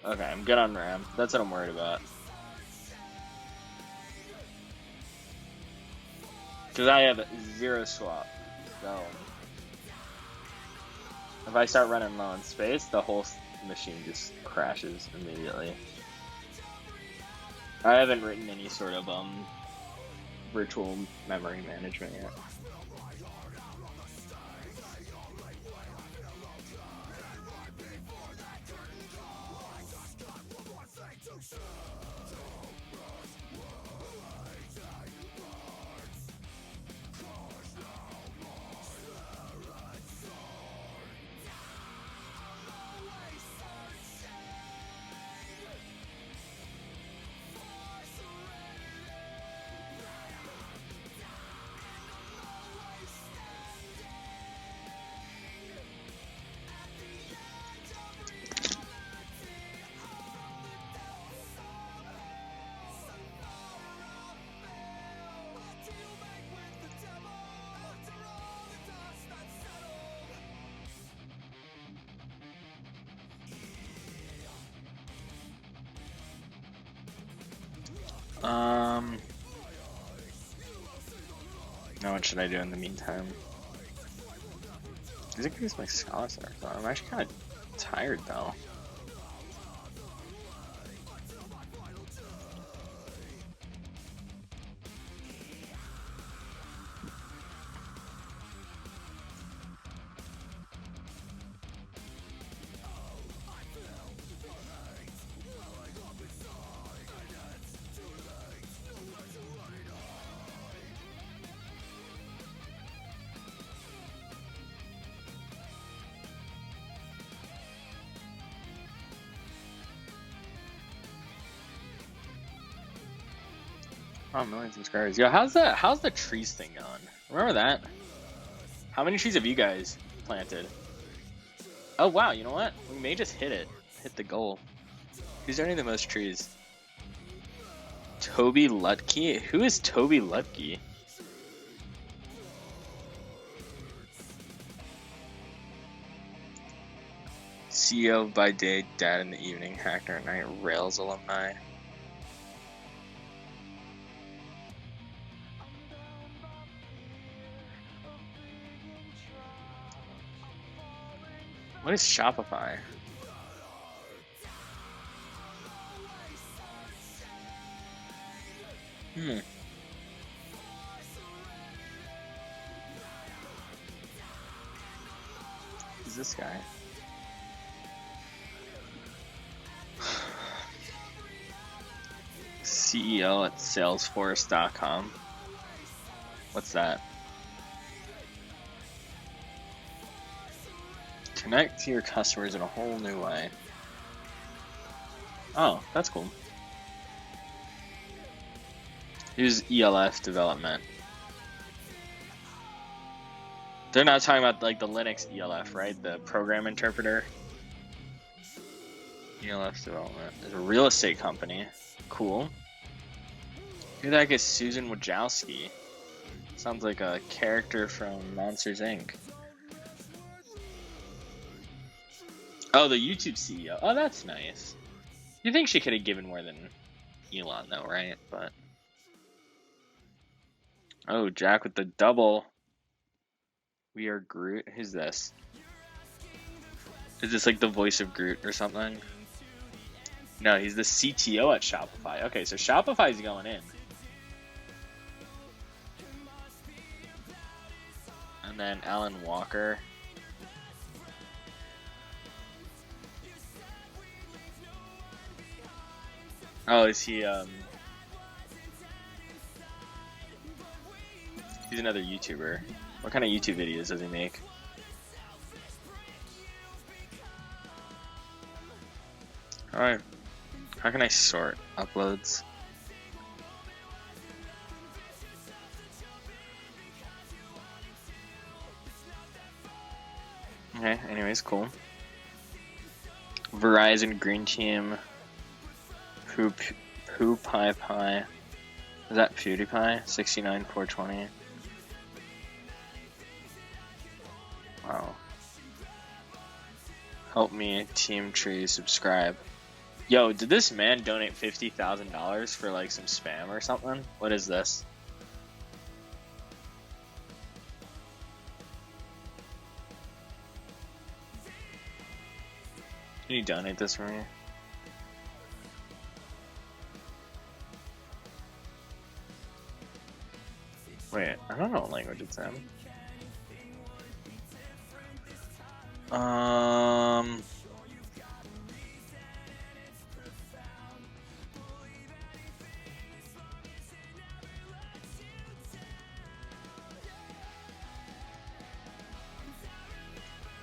Okay, I'm good on RAM. That's what I'm worried about. Because I have 0 swap. So if I start running low on space, the whole machine just crashes immediately. I haven't written any sort of virtual memory management yet. Now what should I do in the meantime? Is it because my Scala starts on? I'm actually kind of tired though. Oh, a million subscribers. Yo, how's the trees thing going? Remember that? How many trees have you guys planted? Oh wow, you know what? We may just hit the goal. Who's earning the most trees? Toby Lutke? Who is Toby Lutke? CEO by day, dad in the evening, hacker at night, Rails alumni. What is Shopify? Who's this guy? CEO at Salesforce.com. What's that? Connect to your customers in a whole new way. Oh, that's cool. Use ELF development. They're not talking about like the Linux ELF, right? The program interpreter. ELF development. There's a real estate company. Cool. Who the heck is Susan Wojcicki? Sounds like a character from Monsters Inc. Oh, the YouTube CEO. Oh, that's nice. You think she could have given more than Elon, though, right? But oh, Jack with the double. We are Groot. Who's this? Is this like the voice of Groot or something? No, he's the CTO at Shopify. Okay, so Shopify's going in. And then Alan Walker. Oh, is he, he's another YouTuber. What kind of YouTube videos does he make? Alright. How can I sort uploads? Okay, anyways, cool. Verizon Green Team. Poo Pie Pie. Is that PewDiePie? 69420. Wow. Help me, Team Tree, subscribe. Yo, did this man donate $50,000 for like some spam or something? What is this? Can you donate this for me? Wait, I don't know what language it's in.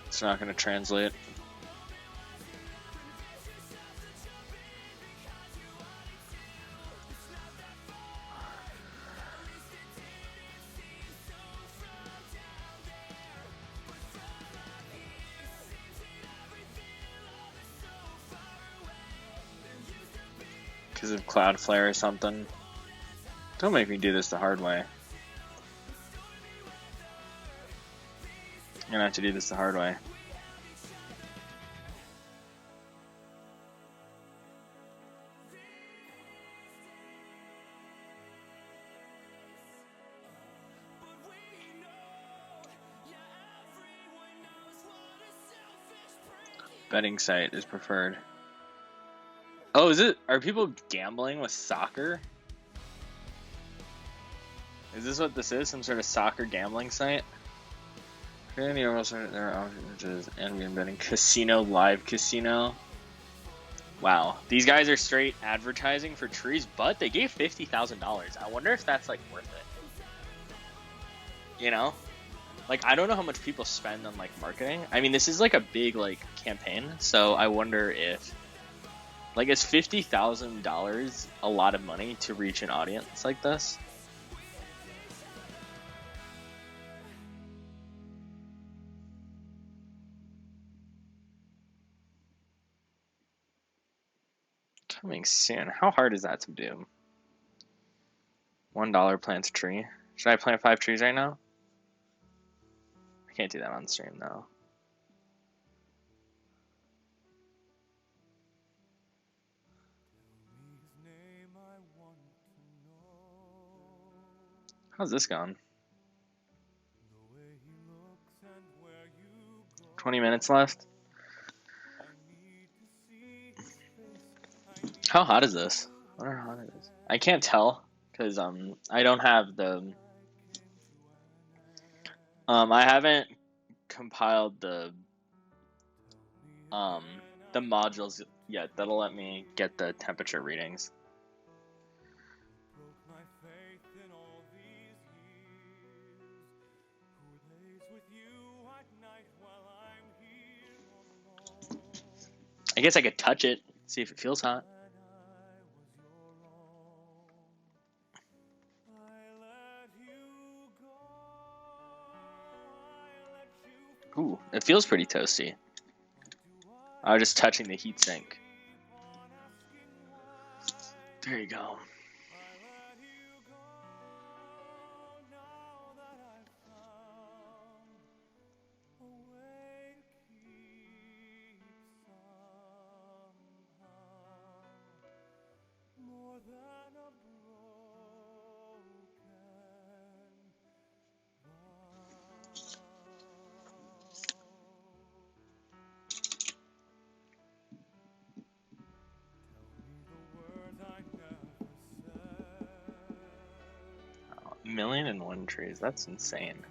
It's not going to translate. Because of Cloudflare or something. Don't make me do this the hard way. You're gonna have to do this the hard way. Betting site is preferred. Oh, is it? Are people gambling with soccer? Is this what this is? Some sort of soccer gambling site? Creating the overall site, there are options and we're betting casino, live casino. Wow, these guys are straight advertising for trees, but they gave $50,000. I wonder if that's like worth it. You know, like I don't know how much people spend on like marketing. I mean, this is like a big like campaign, so I wonder if Like, is $50,000 a lot of money to reach an audience like this? Coming soon. How hard is that to do? $1 plants a tree. Should I plant 5 trees right now? I can't do that on stream though. How's this going? 20 minutes left. How hot is this? I wonder how hot it is. I can't tell because I don't have I haven't compiled the modules yet that'll let me get the temperature readings. I guess I could touch it, see if it feels hot. Ooh, it feels pretty toasty. I was just touching the heatsink. There you go. Million and one trees, that's insane.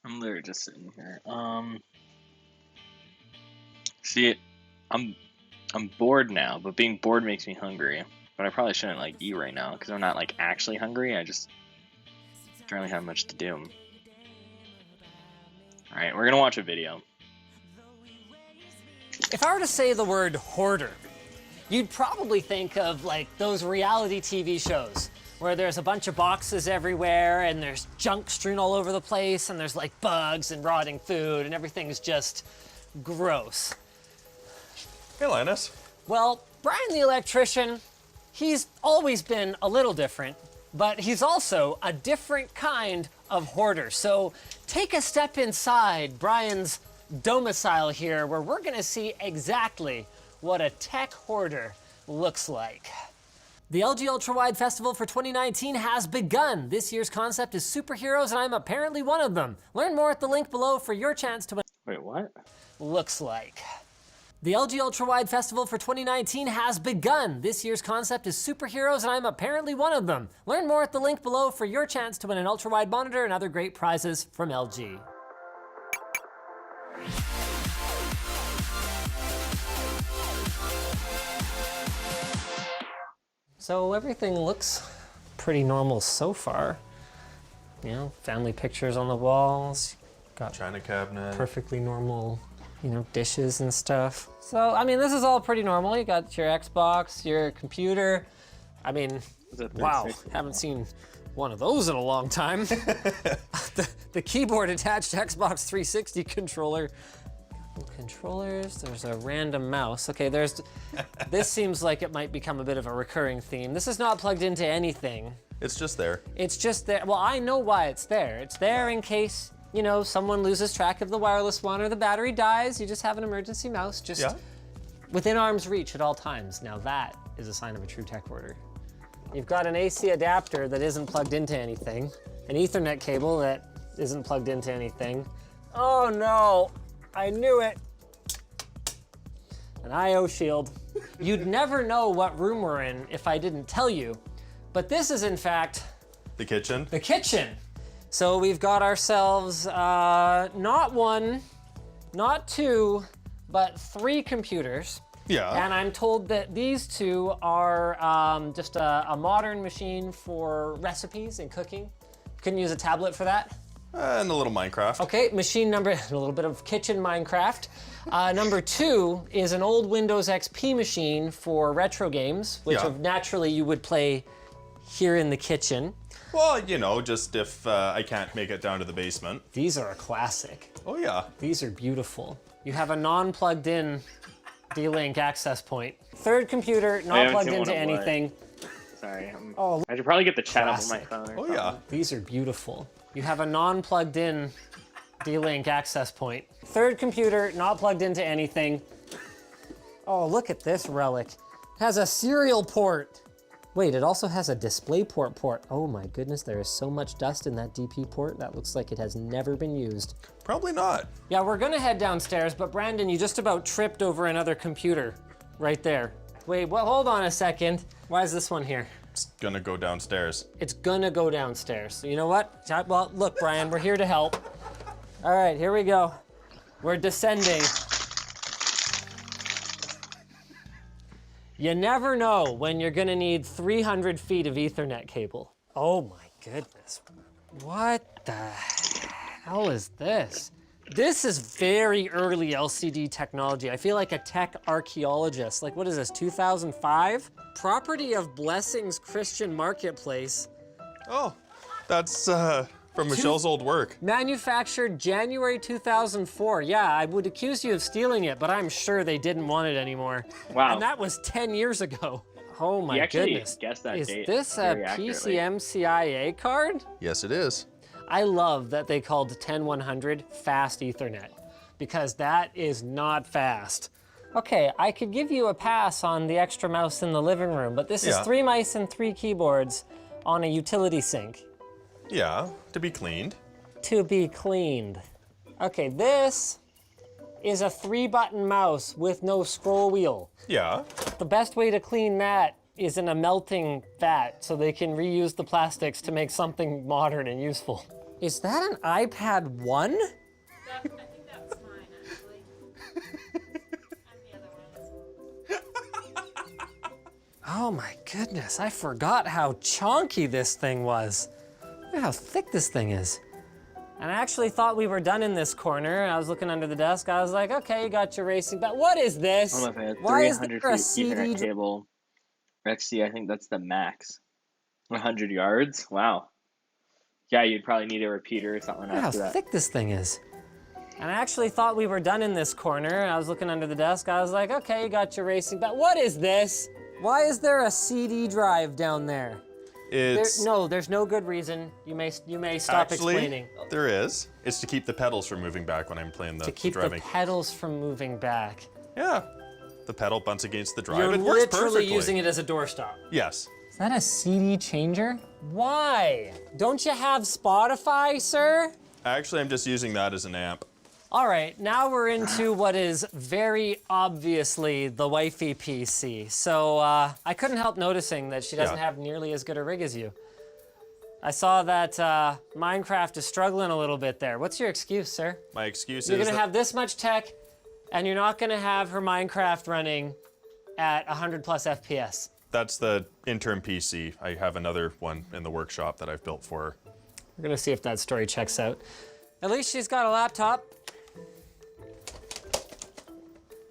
I'm literally just sitting here. See, I'm bored now, but being bored makes me hungry. But I probably shouldn't like eat right now because I'm not like actually hungry. I just don't really have much to do. All right, we're gonna watch a video. If I were to say the word hoarder, you'd probably think of like those reality TV shows where there's a bunch of boxes everywhere and there's junk strewn all over the place and there's like bugs and rotting food and everything's just gross. Hey, Linus. Well, Brian the electrician, he's always been a little different, but he's also a different kind of hoarder. So take a step inside Brian's domicile here where we're gonna see exactly what a tech hoarder looks like. The LG Ultrawide Festival for 2019 has begun. This year's concept is superheroes, and I'm apparently one of them. Learn more at the link below for your chance to win. Wait, what? Looks like. The LG Ultrawide Festival for 2019 has begun. This year's concept is superheroes, and I'm apparently one of them. Learn more at the link below for your chance to win an ultrawide monitor and other great prizes from LG. So everything looks pretty normal so far. You know, family pictures on the walls, got China cabinet. perfectly normal, you know, dishes and stuff. So, I mean, this is all pretty normal. You got your Xbox, your computer. I mean, wow, haven't seen one of those in a long time. the keyboard attached Xbox 360 controller. Controllers, there's a random mouse. Okay, this seems like it might become a bit of a recurring theme. This is not plugged into anything. It's just there. It's just there. Well, I know why it's there. It's there in case, you know, someone loses track of the wireless one or the battery dies. You just have an emergency mouse just within arm's reach at all times. Now that is a sign of a true tech hoarder. You've got an AC adapter that isn't plugged into anything, an Ethernet cable that isn't plugged into anything. Oh no, I knew it. An I/O shield. You'd never know what room we're in if I didn't tell you, but this is in fact The kitchen. the kitchen. So we've got ourselves not one, not two, but 3 computers. Yeah. And I'm told that these 2 are just a modern machine for recipes and cooking. Couldn't use a tablet for that. And a little Minecraft. Okay, machine number, a little bit of kitchen Minecraft. Number 2 is an old Windows XP machine for retro games, which naturally you would play here in the kitchen. Well, you know, just if I can't make it down to the basement. These are a classic. Oh yeah. These are beautiful. You have a non-plugged in D-Link access point. 3rd computer, not plugged into anything. Sorry. Oh, I should probably get the chat up on my classic. phone. Or Oh something. yeah. These are beautiful. You have a non-plugged in D-Link access point. 3rd computer, not plugged into anything. Oh, look at this relic. It has a serial port. Wait, it also has a DisplayPort port. Oh my goodness, there is so much dust in that DP port. That looks like it has never been used. Probably not. Yeah, we're gonna head downstairs, but Brandon, you just about tripped over another computer right there. Wait, well, hold on a second. Why is this one here? It's gonna go downstairs. It's gonna go downstairs. So you know what? Well, look, Brian, we're here to help. All right, here we go. We're descending. You never know when you're gonna need 300 feet of Ethernet cable. Oh my goodness. What the hell is this? This is very early LCD technology. I feel like a tech archaeologist. Like, what is this, 2005? Property of Blessings Christian Marketplace. Oh, that's from Michelle's old work. Manufactured January 2004. Yeah, I would accuse you of stealing it, but I'm sure they didn't want it anymore. Wow. And that was 10 years ago. Oh my You actually goodness. guessed that Is date this a very accurately. PCMCIA card? Yes, it is. I love that they called 10100 fast Ethernet, because that is not fast. Okay, I could give you a pass on the extra mouse in the living room, but this is 3 mice and 3 keyboards on a utility sink. Yeah, to be cleaned. To be cleaned. Okay, this is a 3-button mouse with no scroll wheel. Yeah. The best way to clean that is in a melting vat so they can reuse the plastics to make something modern and useful. Is that an iPad 1? I think that's mine, actually. And the other one. Oh my goodness, I forgot how chonky this thing was. Look at how thick this thing is. And I actually thought we were done in this corner. I was looking under the desk. I was like, okay, you got your racing, but what is this? I don't know if I Why had is 300 there a feet CD Ethernet cable. XC, I think that's the max. 100 yards? Wow. Yeah, you'd probably need a repeater or something Look how after that. thick this thing is. And I actually thought we were done in this corner. I was looking under the desk. I was like, okay, you got your racing, but what is this? Why is there a CD drive down there? It's There's no good reason. You may stop actually explaining. there is. It's to keep the pedals from moving back when I'm playing the To keep the driving. pedals from moving back. Yeah, the pedal bumps against the drive. You're it works literally perfectly. using it as a doorstop. Yes. Is that a CD changer? Why? Don't you have Spotify, sir? Actually, I'm just using that as an amp. All right, now we're into what is very obviously the wifey PC. So I couldn't help noticing that she doesn't Yeah. have nearly as good a rig as you. I saw that Minecraft is struggling a little bit there. What's your excuse, sir? My excuse You're is gonna that have this much tech, and you're not gonna have her Minecraft running at 100 plus FPS. that's the interim PC. I have another one in the workshop that I've built for her. We're gonna see if that story checks out. At least she's got a laptop.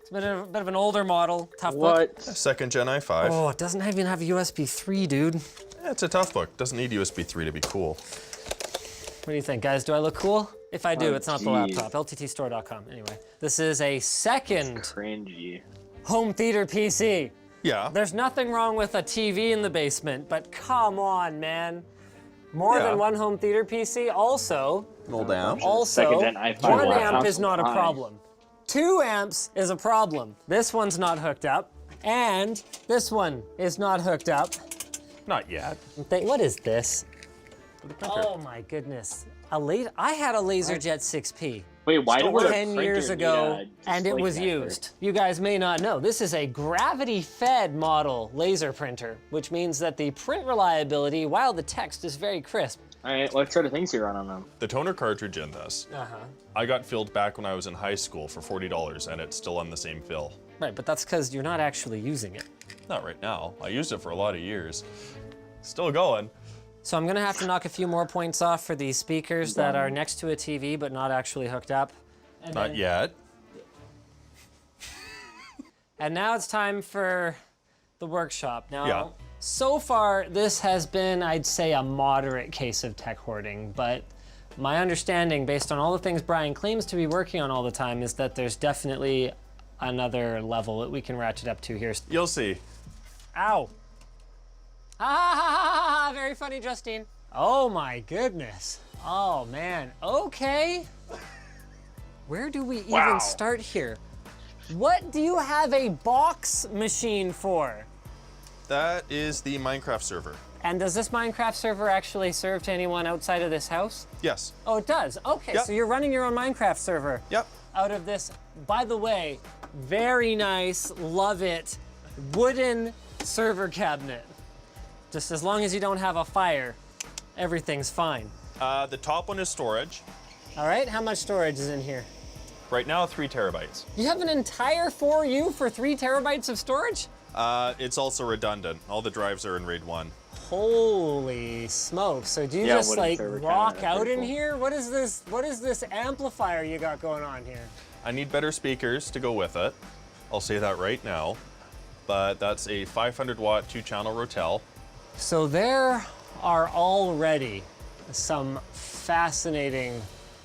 It's a bit of an older model, tough book. What? Second gen i5. Oh, it doesn't even have a USB 3, dude. Yeah, it's a tough book. Doesn't need USB 3 to be cool. What do you think, guys? Do I look cool? If I do, Oh, it's not the geez. laptop. LTTstore.com. Anyway, this is a second Cringy. home theater PC. Yeah. There's nothing wrong with a TV in the basement, but come on, man. More Yeah. than one home theater PC. Also, Old amp. Second gen i5 one laptop. amp is not a Fine. problem. 2 amps is a problem. This one's not hooked up, and this one is not hooked up. Not yet. What is this? For the printer. Oh my goodness. I had a LaserJet 6P. Wait, why Still did works. the 10 printer years need ago, a and it display was connector? used. You guys may not know, this is a gravity-fed model laser printer, which means that the print reliability, while the text is very crisp. All right, what sort of things do you run on them? The toner cartridge in this, I got filled back when I was in high school for $40, and it's still on the same fill. Right, but that's because you're not actually using it. Not right now. I used it for a lot of years. Still going. So I'm gonna have to knock a few more points off for these speakers that are next to a TV but not actually hooked up. And Not then- yet. And now it's time for the workshop. Now, Yeah. so far this has been, I'd say, a moderate case of tech hoarding, but my understanding, based on all the things Brian claims to be working on all the time, is that there's definitely another level that we can ratchet up to here. You'll see. Ow. Ha ha ha ha ha, very funny, Justine. Oh my goodness. Oh man, okay. Where do we even start here? What do you have a box machine for? That is the Minecraft server. And does this Minecraft server actually serve to anyone outside of this house? Yes. Oh, it does. Okay, Yep. so you're running your own Minecraft server Yep. out of this, by the way, very nice, love it, wooden server cabinet. Just as long as you don't have a fire, everything's fine. The top one is storage. All right, how much storage is in here? Right now, 3 terabytes. You have an entire 4U for 3 terabytes of storage? It's also redundant. All the drives are in RAID 1. Holy smokes. So do you Yeah, just wooden like server rock cabinet, out pretty in cool. here? What is this amplifier you got going on here? I need better speakers to go with it. I'll say that right now. But that's a 500 watt 2-channel Rotel. So there are already some fascinating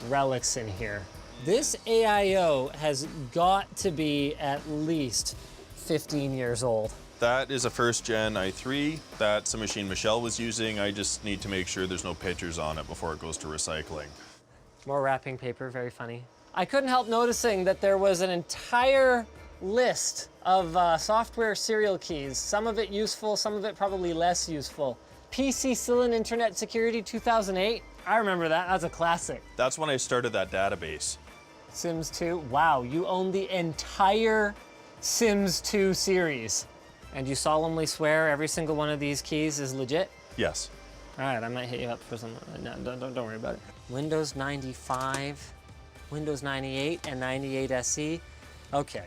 relics in here. This AIO has got to be at least 15 years old. That is a first gen i3. That's a machine Michelle was using. I just need to make sure there's no pictures on it before it goes to recycling. More wrapping paper, very funny. I couldn't help noticing that there was an entire list of software serial keys. Some of it useful, some of it probably less useful. PC Internet Security 2008. I remember that. That's a classic. That's when I started that database. Sims 2. Wow, you own the entire Sims 2 series. And you solemnly swear every single one of these keys is legit? Yes. All right, I might hit you up for some. No, don't worry about it. Windows 95, Windows 98, and 98 SE. Okay.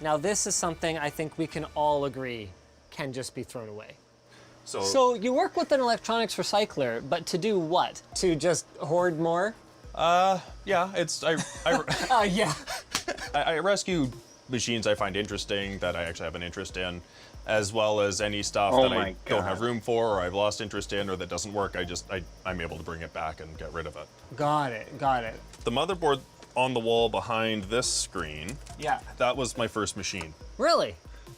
Now this is something I think we can all agree can just be thrown away. So you work with an electronics recycler, but to do what? To just hoard more? Yeah, it's Yeah. I rescue machines I find interesting that I actually have an interest in, as well as any stuff Oh that my I don't God. have room for or I've lost interest in or that doesn't work. I'm able to bring it back and get rid of it. Got it. The motherboard on the wall behind this screen, Yeah. that was my first machine. Really?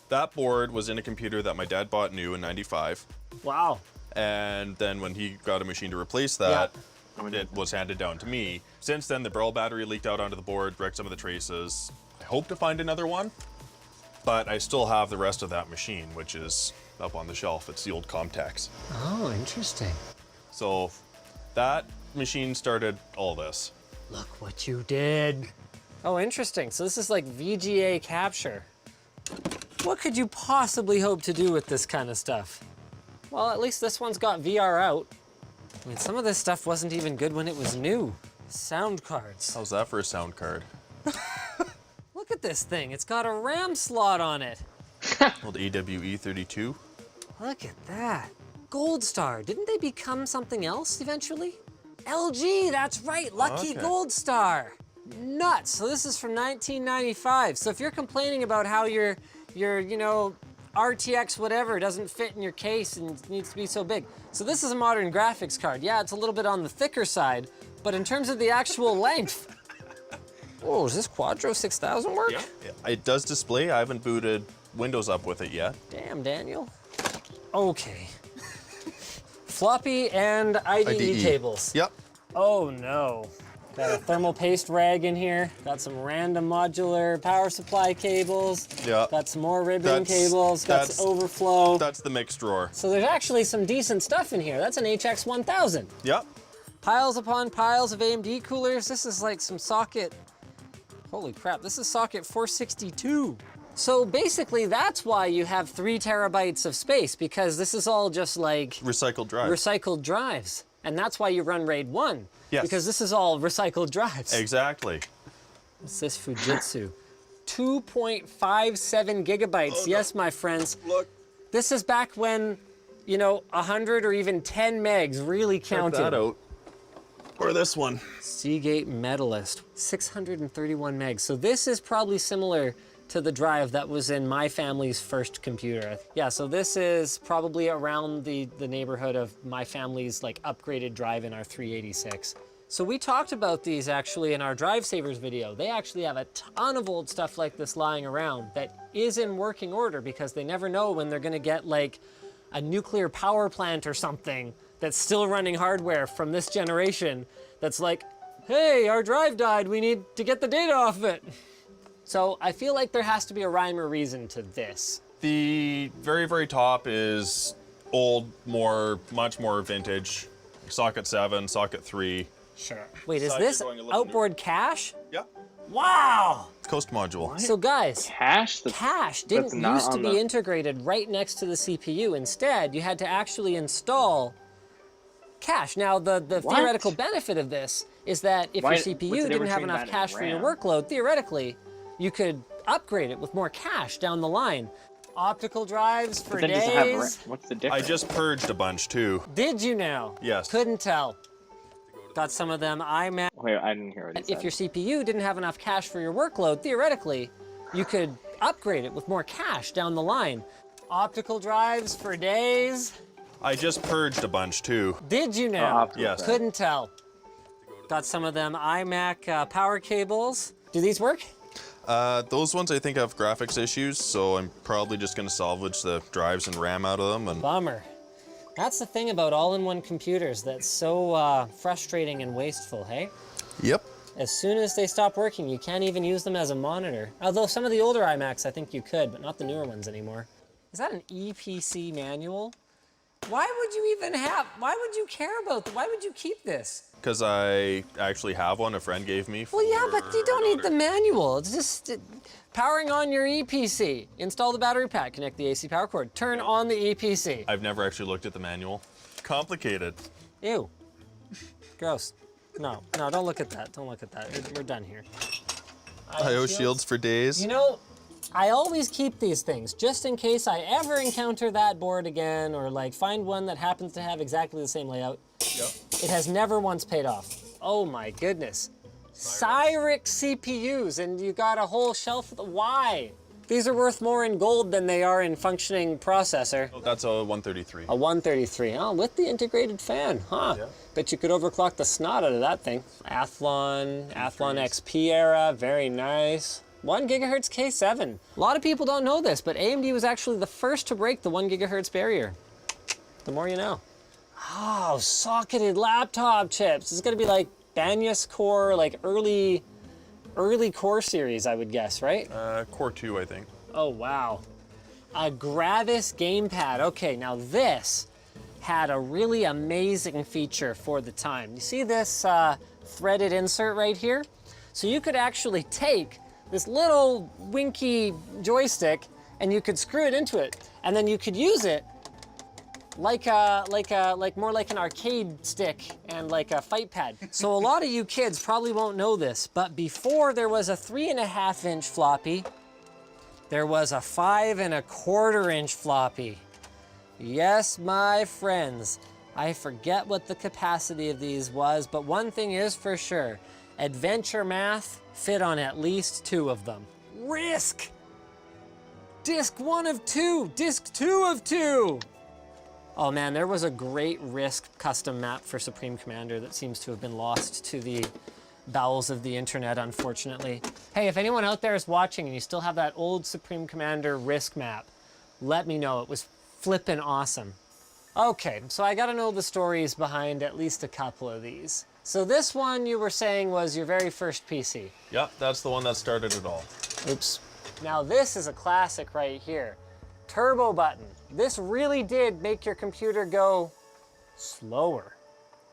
That board was in a computer that my dad bought new in '95. Wow. And then when he got a machine to replace that, it was handed down to me. Since then, the Braille battery leaked out onto the board, wrecked some of the traces. I hope to find another one, but I still have the rest of that machine, which is up on the shelf. It's the old Comtex. Oh, interesting. So that machine started all this. Look what you did. Oh, interesting. So this is like VGA capture. What could you possibly hope to do with this kind of stuff? Well, at least this one's got VR out. I mean, some of this stuff wasn't even good when it was new. Sound cards. How's that for a sound card? Look at this thing. It's got a RAM slot on it. Old AWE32. Look at that. Gold Star. Didn't they become something else eventually? LG, that's right. Lucky Okay. Gold Star. Nuts. So this is from 1995. So if you're complaining about how your RTX whatever doesn't fit in your case and needs to be so big. So this is a modern graphics card. Yeah, it's a little bit on the thicker side, but in terms of the actual length. Oh, does this Quadro 6000 work? Yeah. It does display. I haven't booted Windows up with it yet. Damn, Daniel. Okay. Floppy and IDE cables. Yep. Oh no. Got a thermal paste rag in here. Got some random modular power supply cables. Yeah. Got some more ribbon That's- cables. Got that's- some overflow. That's the mix drawer. So there's actually some decent stuff in here. That's an HX1000. Yep. Piles upon piles of AMD coolers. This is like some socket. Holy crap, this is socket 462. So basically that's why you have 3 terabytes of space, because this is all just like Recycled drive. recycled drives. And that's why you run RAID 1. Yes. Because this is all recycled drives. Exactly. What's this Fujitsu? 2.57 gigabytes. Yes, my friends. Look. This is back when, 100 or even 10 megs really Check counted. that out. Or this one. Seagate Medalist, 631 megs. So this is probably similar to the drive that was in my family's first computer. Yeah, so this is probably around the neighborhood of my family's like upgraded drive in our 386. So we talked about these actually in our Drive Savers video. They actually have a ton of old stuff like this lying around that is in working order because they never know when they're gonna get like a nuclear power plant or something that's still running hardware from this generation that's like, hey, our drive died, we need to get the data off of it. So I feel like there has to be a rhyme or reason to this. The very, very top is old, much more vintage. Socket 7, socket 3. Sure. Wait, is Sides are this going a little outboard cache? Yeah. Wow! Coast module. So guys, Cache? cache that's didn't not used to on be the- integrated right next to the CPU. Instead, you had to actually install cache. Now, the What? theoretical benefit of this is that if Why- your what's the CPU difference didn't have between enough that and cache for your RAM? workload, theoretically, you could upgrade it with more cache down the line. Optical drives for Then does it have days. what's the I difference? just purged a bunch too. Did you now? Yes. Couldn't tell. Got some of them iMac. Wait, I didn't hear what he said. If your CPU didn't have enough cache for your workload, theoretically, you could upgrade it with more cache down the line. Optical drives for days. I just purged a bunch too. Did you now? Optical Yes. drive. Couldn't tell. Got some of them iMac power cables. Do these work? Those ones I think have graphics issues, so I'm probably just gonna salvage the drives and RAM out of them. And Bummer. That's the thing about all-in-one computers that's so frustrating and wasteful, hey? yep. As soon as they stop working, you can't even use them as a monitor. Although some of the older iMacs, I think you could, but not the newer ones anymore. Is that an EPC manual? Why would you care about that? Why would you keep this? Because I actually have one a friend gave me. Well, yeah, but you don't need the daughter. manual. It's just powering on your EPC. Install the battery pack, connect the AC power cord, turn on the EPC. I've never actually looked at the manual. Complicated. Ew. Gross. No, don't look at that. Don't look at that. We're done here. IO shields for days. You know, I always keep these things just in case I ever encounter that board again or like find one that happens to have exactly the same layout. Yep. It has never once paid off. Oh my goodness. Cyrix CPUs, and you got a whole shelf. Why? These are worth more in gold than they are in functioning processor. Oh, that's a 133. A 133, oh, with the integrated fan, huh? Yeah. Bet you could overclock the snot out of that thing. Athlon XP era, very nice. 1 gigahertz K7. A lot of people don't know this, but AMD was actually the first to break the 1 gigahertz barrier. The more you know. Oh, socketed laptop chips. It's gonna be like Banyas Core, like early Core series, I would guess, right? Core 2, I think. Oh, wow. A Gravis gamepad. Okay, now this had a really amazing feature for the time. You see this threaded insert right here? So you could actually take this little winky joystick and you could screw it into it, and then you could use it like more like an arcade stick and like a fight pad. So a lot of you kids probably won't know this, but before there was a 3.5-inch floppy, there was a 5.25-inch floppy. Yes, my friends, I forget what the capacity of these was, but one thing is for sure, Adventure Math fit on at least 2 of them. Risk! Disc 1 of 2, Disc 2 of 2! Oh man, there was a great Risk custom map for Supreme Commander that seems to have been lost to the bowels of the internet, unfortunately. Hey, if anyone out there is watching and you still have that old Supreme Commander Risk map, let me know. It was flippin' awesome. Okay, so I gotta know the stories behind at least a couple of these. So this one you were saying was your very first PC. Yep, that's the one that started it all. Oops. Now this is a classic right here. Turbo button. This really did make your computer go slower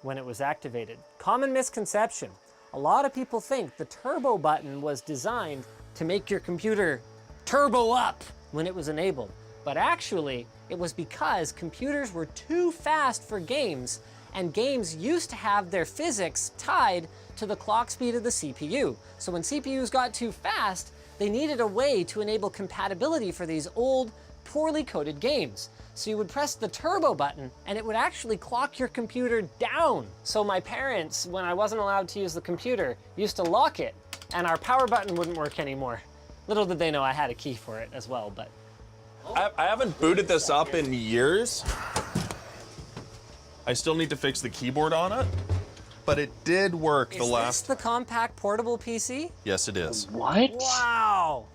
when it was activated. Common misconception. A lot of people think the turbo button was designed to make your computer turbo up when it was enabled. But actually, it was because computers were too fast for games, and games used to have their physics tied to the clock speed of the CPU. So when CPUs got too fast, they needed a way to enable compatibility for these old, poorly coded games. So you would press the turbo button and it would actually clock your computer down. So my parents, when I wasn't allowed to use the computer, used to lock it and our power button wouldn't work anymore. Little did they know I had a key for it as well, but. I haven't booted this up in years. I still need to fix the keyboard on it, but it did work the last. Is this the compact portable PC? Yes, it is. What? Wow.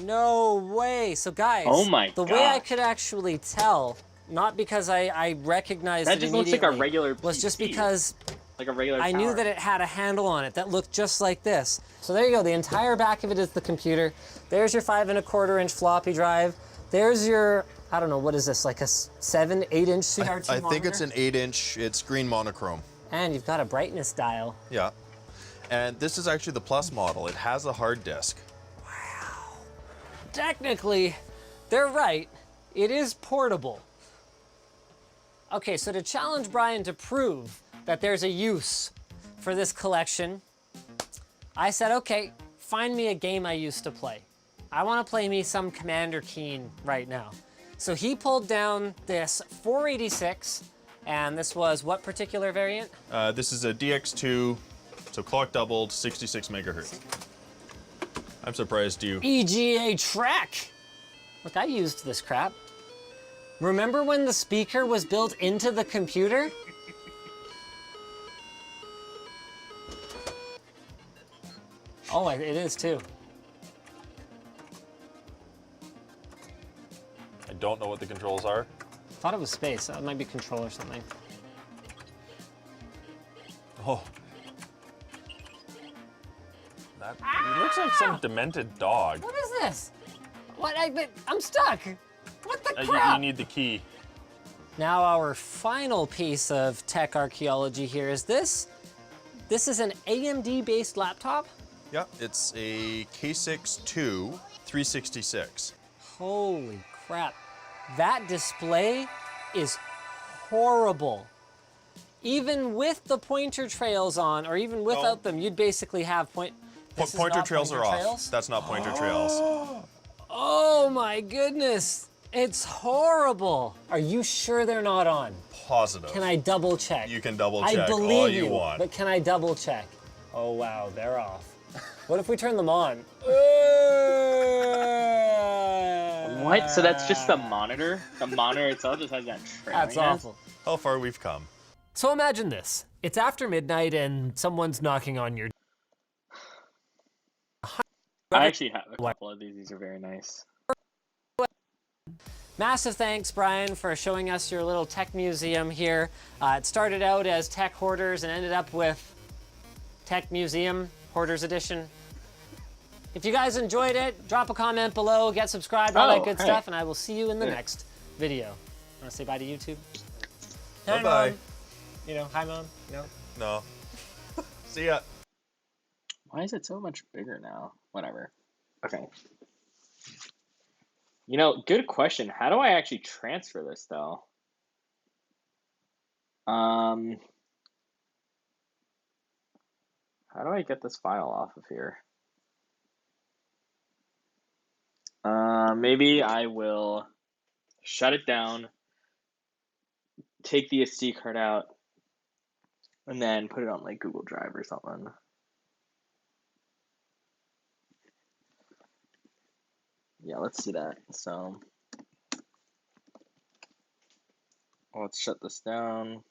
No way. So guys, Oh my the way I gosh. could actually tell, not because I recognized That it just looks like a immediately, regular was just PC. because Like a regular I knew tower. that it had a handle on it that looked just like this. So there you go, the entire back of it is the computer. There's your 5.25-inch floppy drive. There's your, I don't know, what is this, like a 7, 8-inch CRT I monitor? think it's an 8-inch. It's green monochrome. And you've got a brightness dial. Yeah. And this is actually the Plus model. It has a hard disk. Technically, they're right. It is portable. Okay, so to challenge Brian to prove that there's a use for this collection, I said, okay, find me a game I used to play. I want to play me some Commander Keen right now. So he pulled down this 486, and this was what particular variant? This is a DX2, so clock doubled, 66 megahertz. I'm surprised you. EGA Trek. Look, I used this crap. Remember when the speaker was built into the computer? Oh, it is too. I don't know what the controls are. Thought it was space. It might be control or something. Oh. That it looks like some demented dog. What is this? What? I'm stuck. What the you need the key. Now our final piece of tech archaeology here is this. This is an AMD-based laptop? Yeah, it's a K6-2 366. Holy crap. That display is horrible. Even with the pointer trails on, or even without them, you'd basically have Pointer trails are off. That's not pointer trails. Oh my goodness. It's horrible. Are you sure they're not on? Positive. Can I double check? You can double I check believe all you want. But can I double check? Oh wow, they're off. What if we turn them on? What? So that's just the monitor? The monitor itself just has that trailing. That's awful. How far we've come. So imagine this. It's after midnight and someone's knocking on your I actually have a couple of these. These are very nice. Massive thanks, Brian, for showing us your little tech museum here. It started out as Tech Hoarders and ended up with Tech Museum Hoarders Edition. If you guys enjoyed it, drop a comment below, get subscribed, all that good stuff, and I will see you in the next video. Want to say bye to YouTube? Bye-bye. Hi, Mom. You know, hi, Mom. No? No. See ya. Why is it so much bigger now? Whatever. Okay. You know, good question. How do I actually transfer this, though? How do I get this file off of here? Maybe I will shut it down, take the SD card out, and then put it on like Google Drive or something. Yeah, let's do that. So let's shut this down.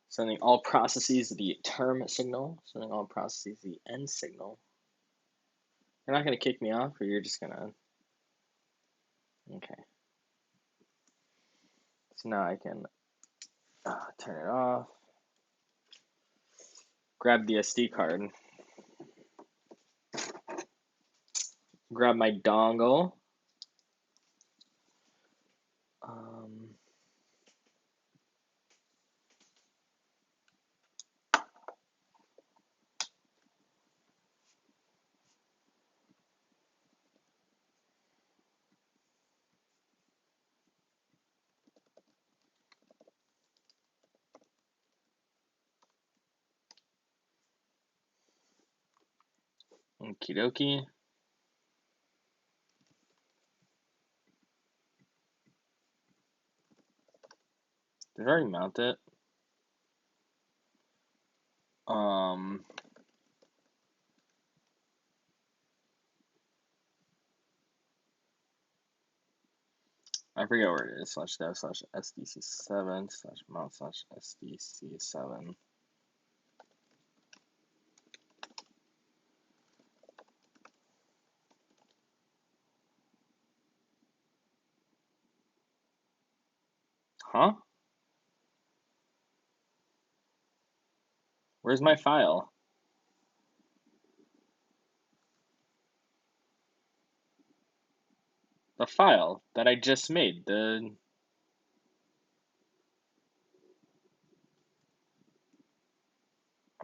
Sending all processes the term signal. Sending all processes the end signal. You're not going to kick me off, or you're just going to... Okay. So now I can turn it off. Grab the SD card. Grab my dongle. Okie dokie. Did I already mount it? I forget where it is. /dev /SDC7 /mount /SDC7. Huh? Where's my file? The file that I just made. I'm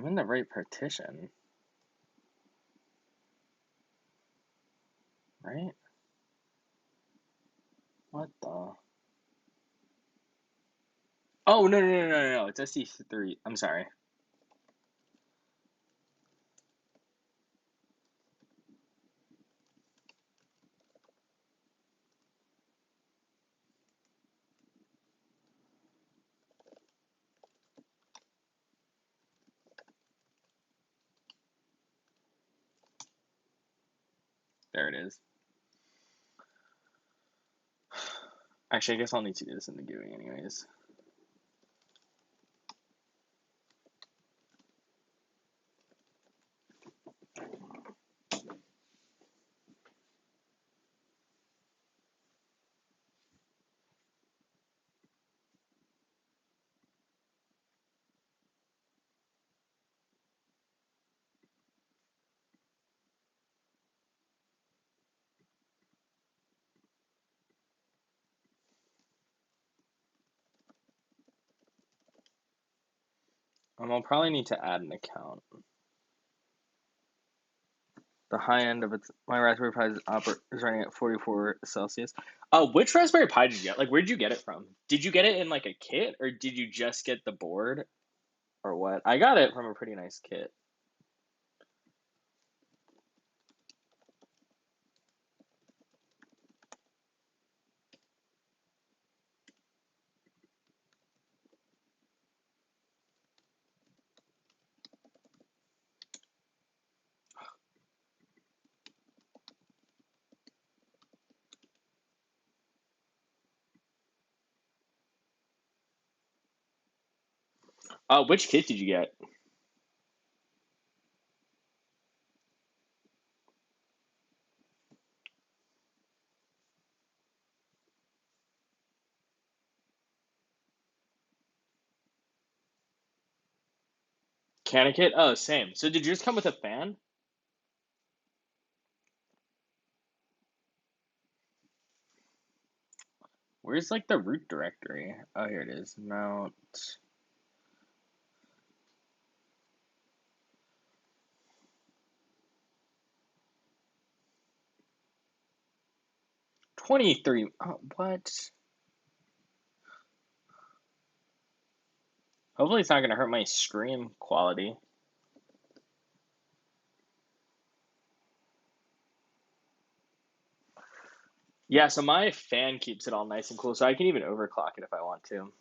in the right partition. Right? What the? Oh, no. It's SC3. I'm sorry. There it is. Actually, I guess I'll need to do this in the GUI anyways. I'll probably need to add an account. The high end of my Raspberry Pi is running at 44 Celsius. Which Raspberry Pi did you get? Like, where did you get it from? Did you get it in like a kit, or did you just get the board, or what? I got it from a pretty nice kit. Which kit did you get? Canon kit? Oh, same. So did yours come with a fan? Where's like the root directory? Oh, here it is. Mount. 23. Oh, what? Hopefully it's not going to hurt my stream quality. Yeah, so my fan keeps it all nice and cool, so I can even overclock it if I want to.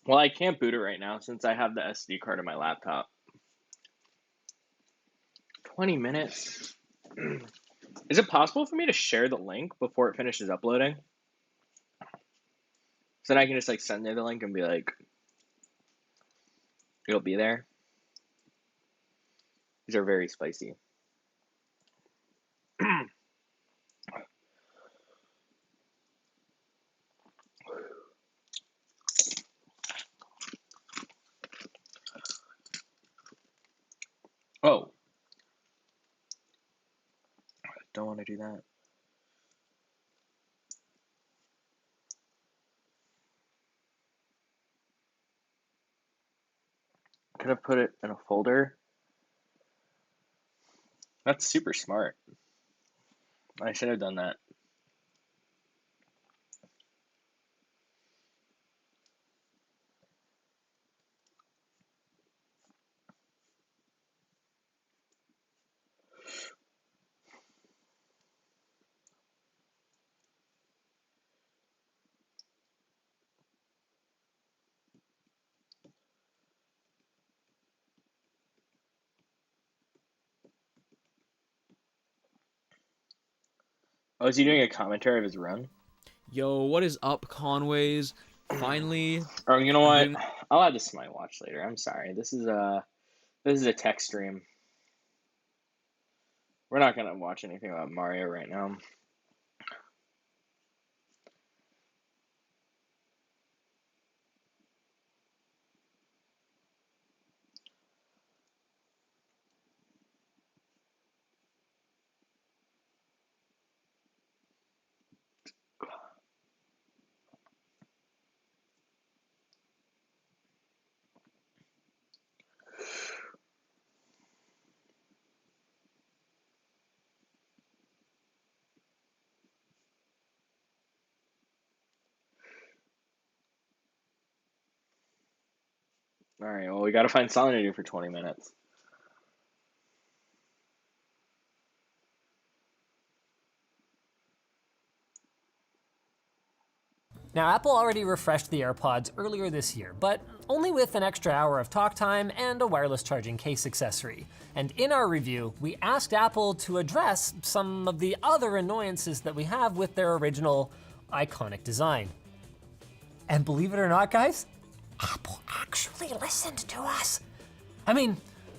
Well, I can't boot it right now since I have the SD card in my laptop. 20 minutes? Is it possible for me to share the link before it finishes uploading? So then I can just like send you the link and be like, it'll be there. These are very spicy. Oh. Don't want to do that. Could have put it in a folder. That's super smart. I should have done that. Oh, is he doing a commentary of his run? Yo, what is up, Conways? Finally. Oh, you know what? I'll add this to my watch later. I'm sorry. This is a tech stream. We're not gonna watch anything about Mario right now. All right. Well, we got to find something to do for 20 minutes. Now, Apple already refreshed the AirPods earlier this year, but only with an extra hour of talk time and a wireless charging case accessory. And in our review, we asked Apple to address some of the other annoyances that we have with their original iconic design. And believe it or not, guys, Apple actually listened to us. I mean,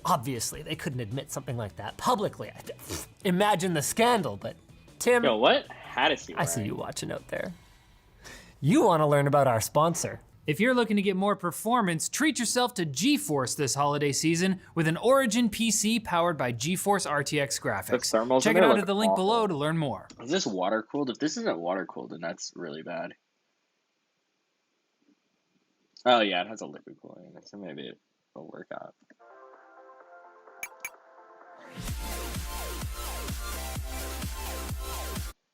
Obviously, they couldn't admit something like that publicly. Imagine the scandal, but Tim, Yo, what hat is he I wearing? see you watching out there. You want to learn about our sponsor. If you're looking to get more performance, treat yourself to GeForce this holiday season with an Origin PC powered by GeForce RTX graphics. The thermals Check in it there out look at the link awful. below to learn more. Is this water cooled? If this isn't water cooled, then that's really bad. Oh yeah, it has a liquid cooling, so maybe it'll work out.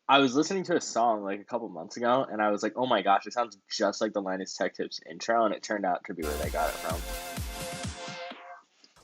I was listening to a song like a couple months ago, and I was like, "Oh my gosh, it sounds just like the Linus Tech Tips intro," and it turned out to be where they got it from.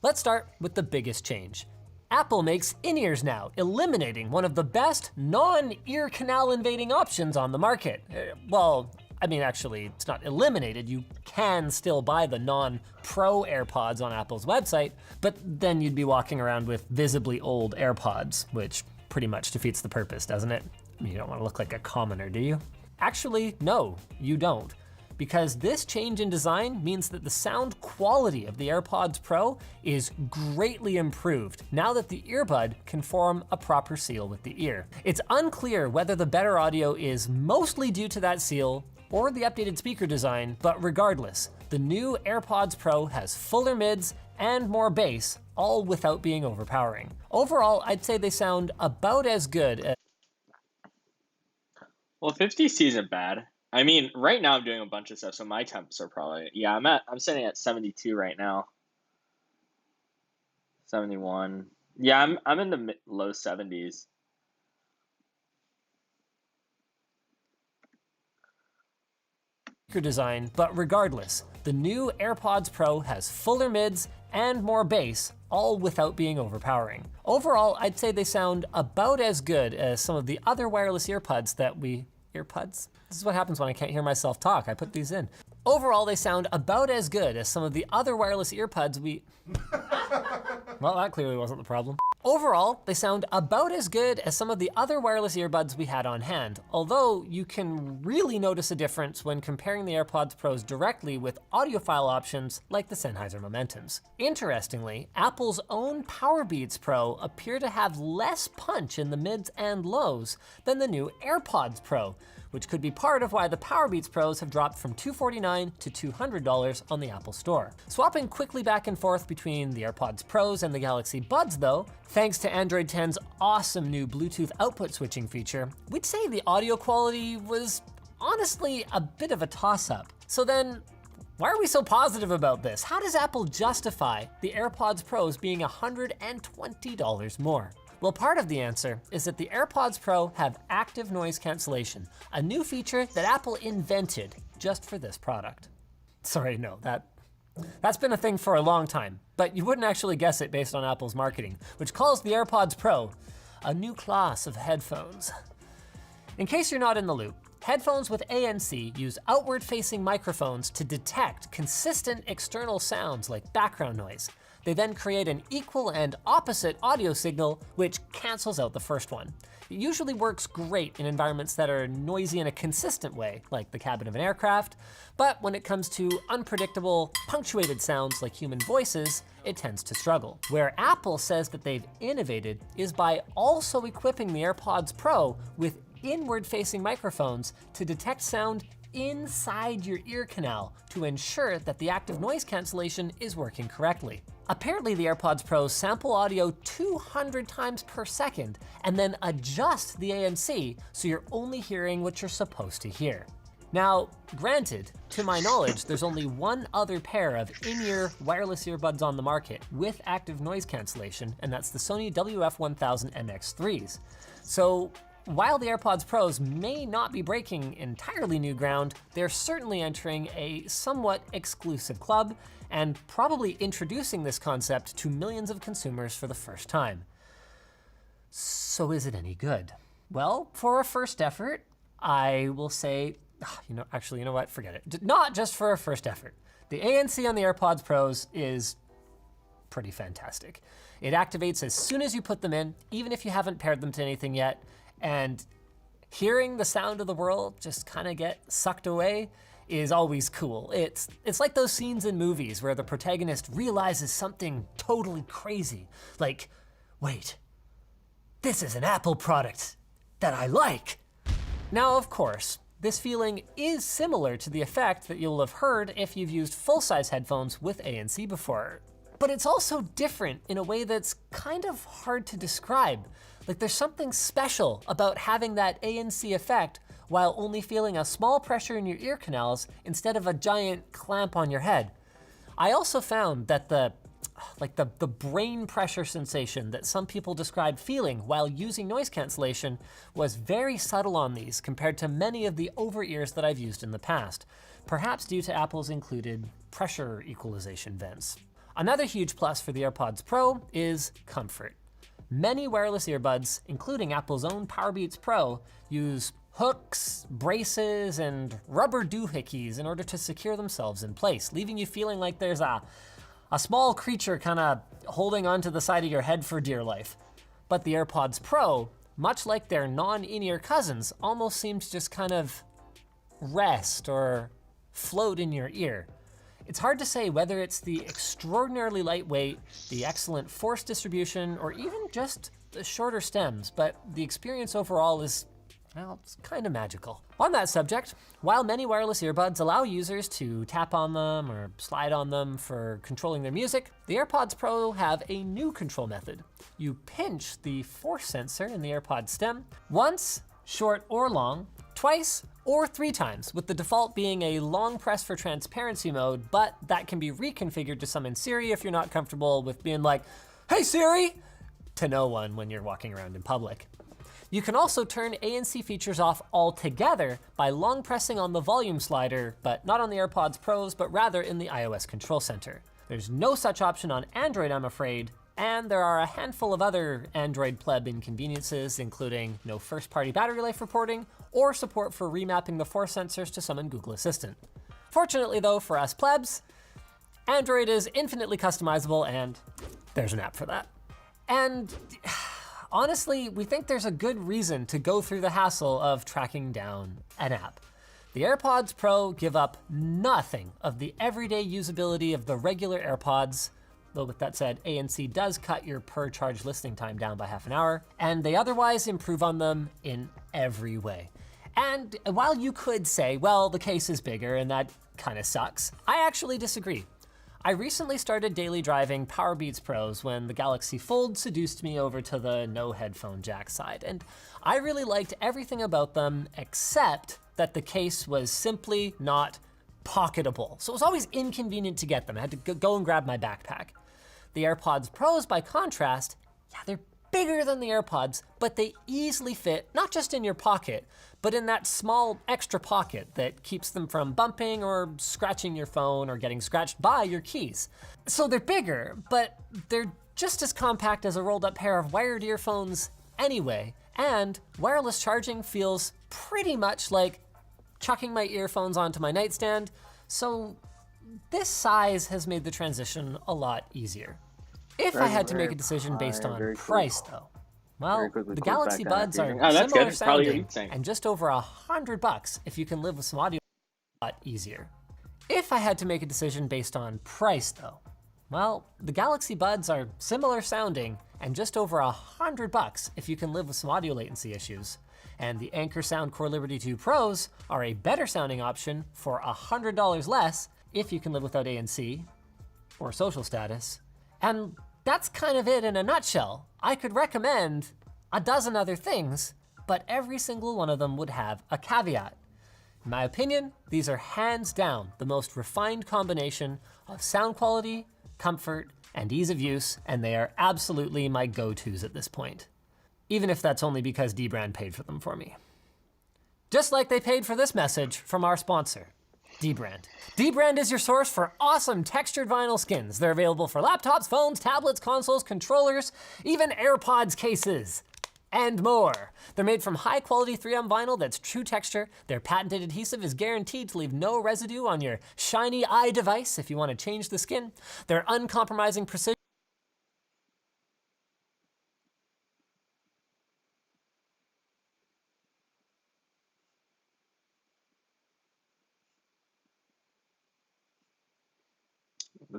Let's start with the biggest change. Apple makes in-ears now, eliminating one of the best non-ear canal invading options on the market. Well, I mean, actually, it's not eliminated. You can still buy the non-Pro AirPods on Apple's website, but then you'd be walking around with visibly old AirPods, which pretty much defeats the purpose, doesn't it? You don't want to look like a commoner, do you? Actually, no, you don't. Because this change in design means that the sound quality of the AirPods Pro is greatly improved now that the earbud can form a proper seal with the ear. It's unclear whether the better audio is mostly due to that seal or the updated speaker design, but regardless, the new AirPods Pro has fuller mids and more bass, all without being overpowering. Overall, I'd say they sound about as good as... Well, 50C isn't bad. I mean, right now I'm doing a bunch of stuff, so my temps are probably, yeah, I'm sitting at 72 right now. 71. Yeah, I'm in the low 70s. speaker design, but regardless, the new AirPods Pro has fuller mids and more bass, all without being overpowering. Overall, I'd say they sound about as good as some of the other wireless earbuds that we... Earbuds? This is what happens when I can't hear myself talk. I put these in. Overall, they sound about as good as some of the other wireless earbuds we... Well, that clearly wasn't the problem. Overall, they sound about as good as some of the other wireless earbuds we had on hand, although you can really notice a difference when comparing the AirPods Pros directly with audiophile options like the Sennheiser Momentums. Interestingly, Apple's own Powerbeats Pro appear to have less punch in the mids and lows than the new AirPods Pro, which could be part of why the Powerbeats Pros have dropped from $249 to $200 on the Apple Store. Swapping quickly back and forth between the AirPods Pros and the Galaxy Buds though, thanks to Android 10's awesome new Bluetooth output switching feature, we'd say the audio quality was honestly a bit of a toss-up. So then, why are we so positive about this? How does Apple justify the AirPods Pros being $120 more? Well, part of the answer is that the AirPods Pro have active noise cancellation, a new feature that Apple invented just for this product. Sorry, no, that's been a thing for a long time, but you wouldn't actually guess it based on Apple's marketing, which calls the AirPods Pro a new class of headphones. In case you're not in the loop, headphones with ANC use outward-facing microphones to detect consistent external sounds like background noise. They then create an equal and opposite audio signal, which cancels out the first one. It usually works great in environments that are noisy in a consistent way, like the cabin of an aircraft, but when it comes to unpredictable, punctuated sounds like human voices, it tends to struggle. Where Apple says that they've innovated is by also equipping the AirPods Pro with inward-facing microphones to detect sound inside your ear canal to ensure that the active noise cancellation is working correctly. Apparently the AirPods Pro sample audio 200 times per second and then adjust the ANC so you're only hearing what you're supposed to hear. Now, granted, to my knowledge, there's only one other pair of in-ear wireless earbuds on the market with active noise cancellation, and that's the Sony WF-1000 MX3s. So, while the AirPods Pros may not be breaking entirely new ground, they're certainly entering a somewhat exclusive club and probably introducing this concept to millions of consumers for the first time. So is it any good? Well, for a first effort, I will say, you know what, forget it. Not just for a first effort. The ANC on the AirPods Pros is pretty fantastic. It activates as soon as you put them in, even if you haven't paired them to anything yet, and hearing the sound of the world just kind of get sucked away is always cool. It's like those scenes in movies where the protagonist realizes something totally crazy. Like, wait, this is an Apple product that I like. Now, of course, this feeling is similar to the effect that you'll have heard if you've used full-size headphones with ANC before. But it's also different in a way that's kind of hard to describe. Like, there's something special about having that ANC effect while only feeling a small pressure in your ear canals instead of a giant clamp on your head. I also found that the brain pressure sensation that some people describe feeling while using noise cancellation was very subtle on these compared to many of the over-ears that I've used in the past, perhaps due to Apple's included pressure equalization vents. Another huge plus for the AirPods Pro is comfort. Many wireless earbuds, including Apple's own Powerbeats Pro, use hooks, braces, and rubber doohickeys in order to secure themselves in place, leaving you feeling like there's a small creature kind of holding onto the side of your head for dear life. But the AirPods Pro, much like their non-in-ear cousins, almost seem to just kind of rest or float in your ear. It's hard to say whether it's the extraordinarily lightweight, the excellent force distribution, or even just the shorter stems, but the experience overall is, well, it's kind of magical. On that subject, while many wireless earbuds allow users to tap on them or slide on them for controlling their music, the AirPods Pro have a new control method. You pinch the force sensor in the AirPod stem once, short or long, twice, or 3 times, with the default being a long press for transparency mode, but that can be reconfigured to summon Siri if you're not comfortable with being like, "Hey Siri," to no one when you're walking around in public. You can also turn ANC features off altogether by long pressing on the volume slider, but not on the AirPods Pros, but rather in the iOS Control Center. There's no such option on Android, I'm afraid, and there are a handful of other Android pleb inconveniences, including no first-party battery life reporting or support for remapping the force sensors to summon Google Assistant. Fortunately though, for us plebs, Android is infinitely customizable, and there's an app for that. And honestly, we think there's a good reason to go through the hassle of tracking down an app. The AirPods Pro give up nothing of the everyday usability of the regular AirPods, though with that said, ANC does cut your per charge listening time down by half an hour, and they otherwise improve on them in every way. And while you could say, well, the case is bigger and that kind of sucks, I actually disagree. I recently started daily driving Powerbeats Pros when the Galaxy Fold seduced me over to the no headphone jack side, and I really liked everything about them except that the case was simply not pocketable. So it was always inconvenient to get them. I had to go and grab my backpack. The AirPods Pros, by contrast, yeah, they're bigger than the AirPods, but they easily fit, not just in your pocket, but in that small extra pocket that keeps them from bumping or scratching your phone or getting scratched by your keys. So they're bigger, but they're just as compact as a rolled up pair of wired earphones anyway, and wireless charging feels pretty much like chucking my earphones onto my nightstand, so this size has made the transition a lot easier. If I had to make a decision based on price though, well, the Galaxy Buds are that's similar good. Probably what sounding you'd say. and just over $100 if you can live with some audio, a lot easier. If I had to make a decision based on price though, well, the Galaxy Buds are similar sounding and just over $100 if you can live with some audio latency issues. And the Anker Sound Core Liberty 2 Pros are a better sounding option for $100 less if you can live without ANC or social status. And that's kind of it in a nutshell. I could recommend a dozen other things, but every single one of them would have a caveat. In my opinion, these are hands down the most refined combination of sound quality, comfort, and ease of use, and they are absolutely my go-tos at this point. Even if that's only because dbrand paid for them for me. Just like they paid for this message from our sponsor, dbrand. dbrand is your source for awesome textured vinyl skins. They're available for laptops, phones, tablets, consoles, controllers, even AirPods cases, and more. They're made from high quality 3M vinyl that's true texture. Their patented adhesive is guaranteed to leave no residue on your shiny device if you want to change the skin. Their uncompromising precision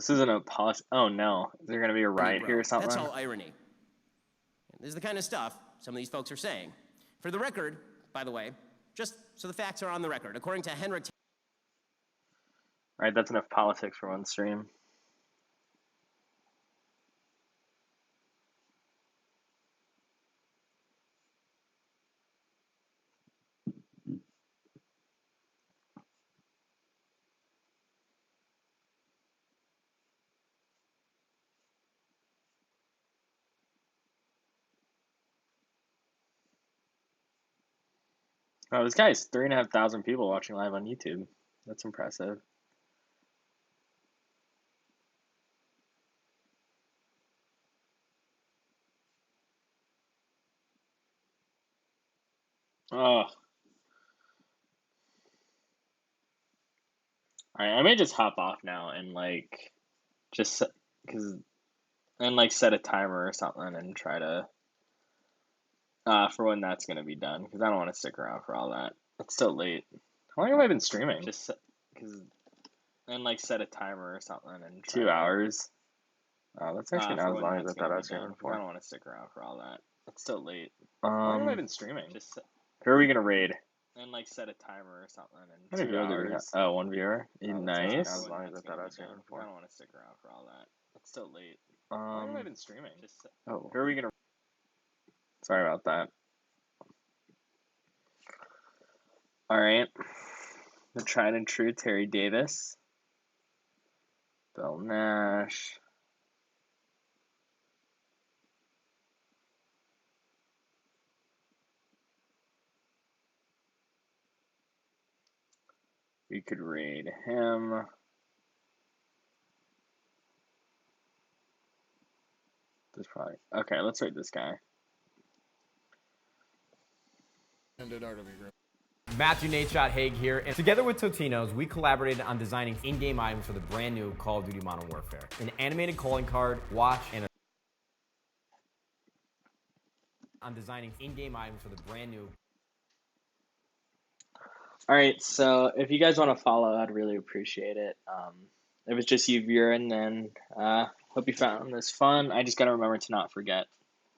This isn't a policy. Oh no, is there gonna be a riot here or something? That's all irony. This is the kind of stuff some of these folks are saying. For the record, by the way, just so the facts are on the record, according to Henrik. All right, that's enough politics for one stream. Oh, this guy has 3,500 people watching live on YouTube. That's impressive. Oh. All right, I may just hop off now and like just because and like set a timer or something and try to for when that's gonna be done because I don't want to stick around for all that. It's so late. How long have I been streaming? Just because and like set a timer or something and 2 hours. Oh, that's actually not as long as I thought I was streaming for. I don't want to stick around for all that. It's so late. How long have I been streaming? Just who are we gonna raid? And like set a timer or something. And how many viewers do we have? Oh, one viewer. Nice. As long as I thought I was streaming for. I don't want to stick around for all that. It's so late. How long have I been streaming? Just who are we gonna? Sorry about that. All right. The tried and true Terry Davis. Bill Nash. We could raid him. This probably okay. Let's raid this guy. Matthew Nadeshot Haig here, and together with Totino's, we collaborated on designing in-game items for the brand new Call of Duty Modern Warfare. An animated calling card, watch, and on designing in-game items for the brand new. All right, so if you guys want to follow, I'd really appreciate it. If it's just you viewing, then hope you found this fun. I just got to remember to not forget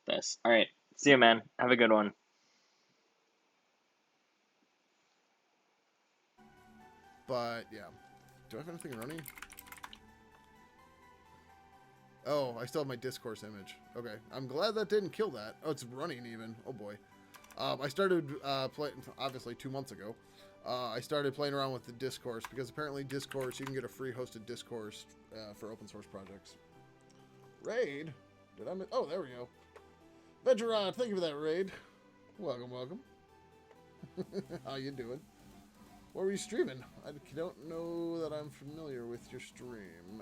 this. All right, see you, man. Have a good one. But, yeah. Do I have anything running? Oh, I still have my discourse image. Okay, I'm glad that didn't kill that. Oh, it's running even. Oh, boy. I started playing, obviously, 2 months ago. I started playing around with the discourse because apparently discourse, you can get a free hosted discourse for open source projects. Raid? Did I miss? Oh, there we go. Vegeron, thank you for that raid. Welcome, welcome. How you doing? What were you streaming? I don't know that I'm familiar with your stream.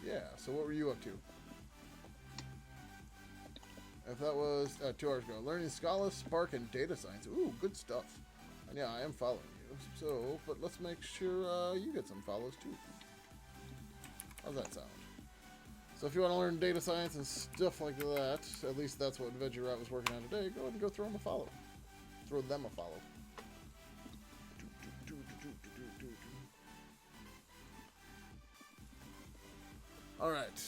Yeah, so what were you up to? If that was 2 hours ago. Learning Scala, Spark, and data science. Ooh, good stuff. And yeah, I am following you. So, but let's make sure you get some follows too. How's that sound? So if you want to learn data science and stuff like that, at least that's what Veggie Rat was working on today, go ahead and go throw them a follow. Throw them a follow. Alright.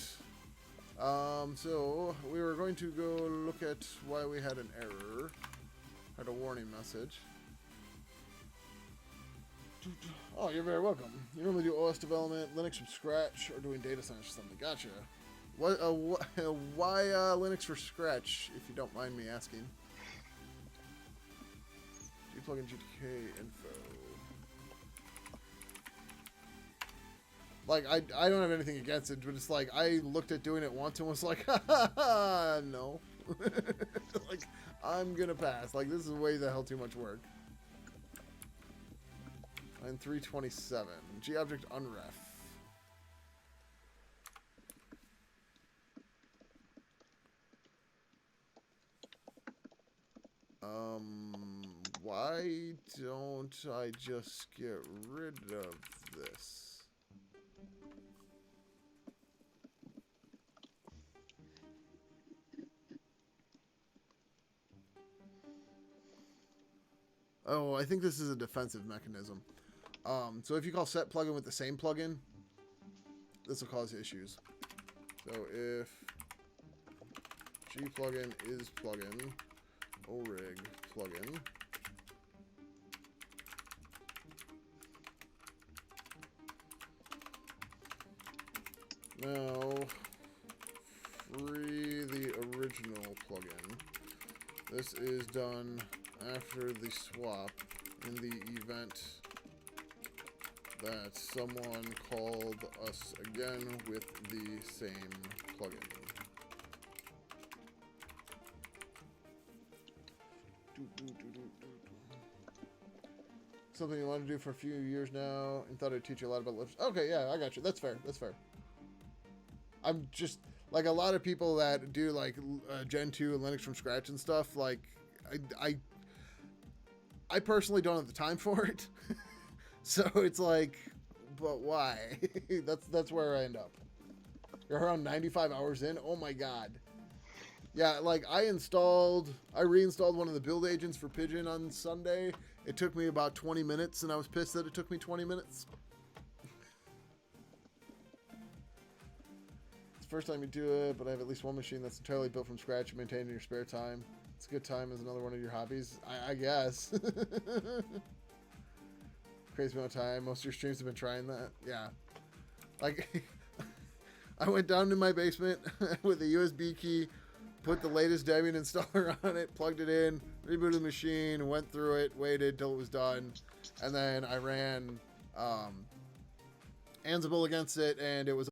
So we were going to go look at why we had an error. Had a warning message. Oh, you're very welcome. You normally do OS development, Linux from scratch, or doing data science or something. Gotcha. What? Why Linux from scratch, if you don't mind me asking? Plugin GTK info. Like, I don't have anything against it, but it's like, I looked at doing it once and was like, no. Like, I'm gonna pass. Like, this is way the hell too much work. Line 327. G-object unref. Why don't I just get rid of this? Oh, I think this is a defensive mechanism. So if you call set plugin with the same plugin, this will cause issues. So if G plugin is plugin, orig plugin, now free the original plugin. This is done after the swap in the event that someone called us again with the same plugin. Something you want to do for a few years now and thought I'd teach you a lot about lips. Okay, yeah, I got you. That's fair. That's fair. I'm just like a lot of people that do like Gen 2 and Linux from scratch and stuff. Like, I personally don't have the time for it. So it's like, but why? that's where I end up. You're around 95 hours in. Oh my god. Yeah, like I reinstalled one of the build agents for Pigeon on Sunday. It took me about 20 minutes, and I was pissed that it took me 20 minutes. It's the first time you do it, but I have at least one machine that's entirely built from scratch and maintained in your spare time. It's a good time as another one of your hobbies, I guess. Crazy amount of time. Most of your streams have been trying that. Yeah. Like, I went down to my basement with a USB key, put the latest Debian installer on it, plugged it in, rebooted the machine, went through it, waited till it was done, and then I ran Ansible against it, and it was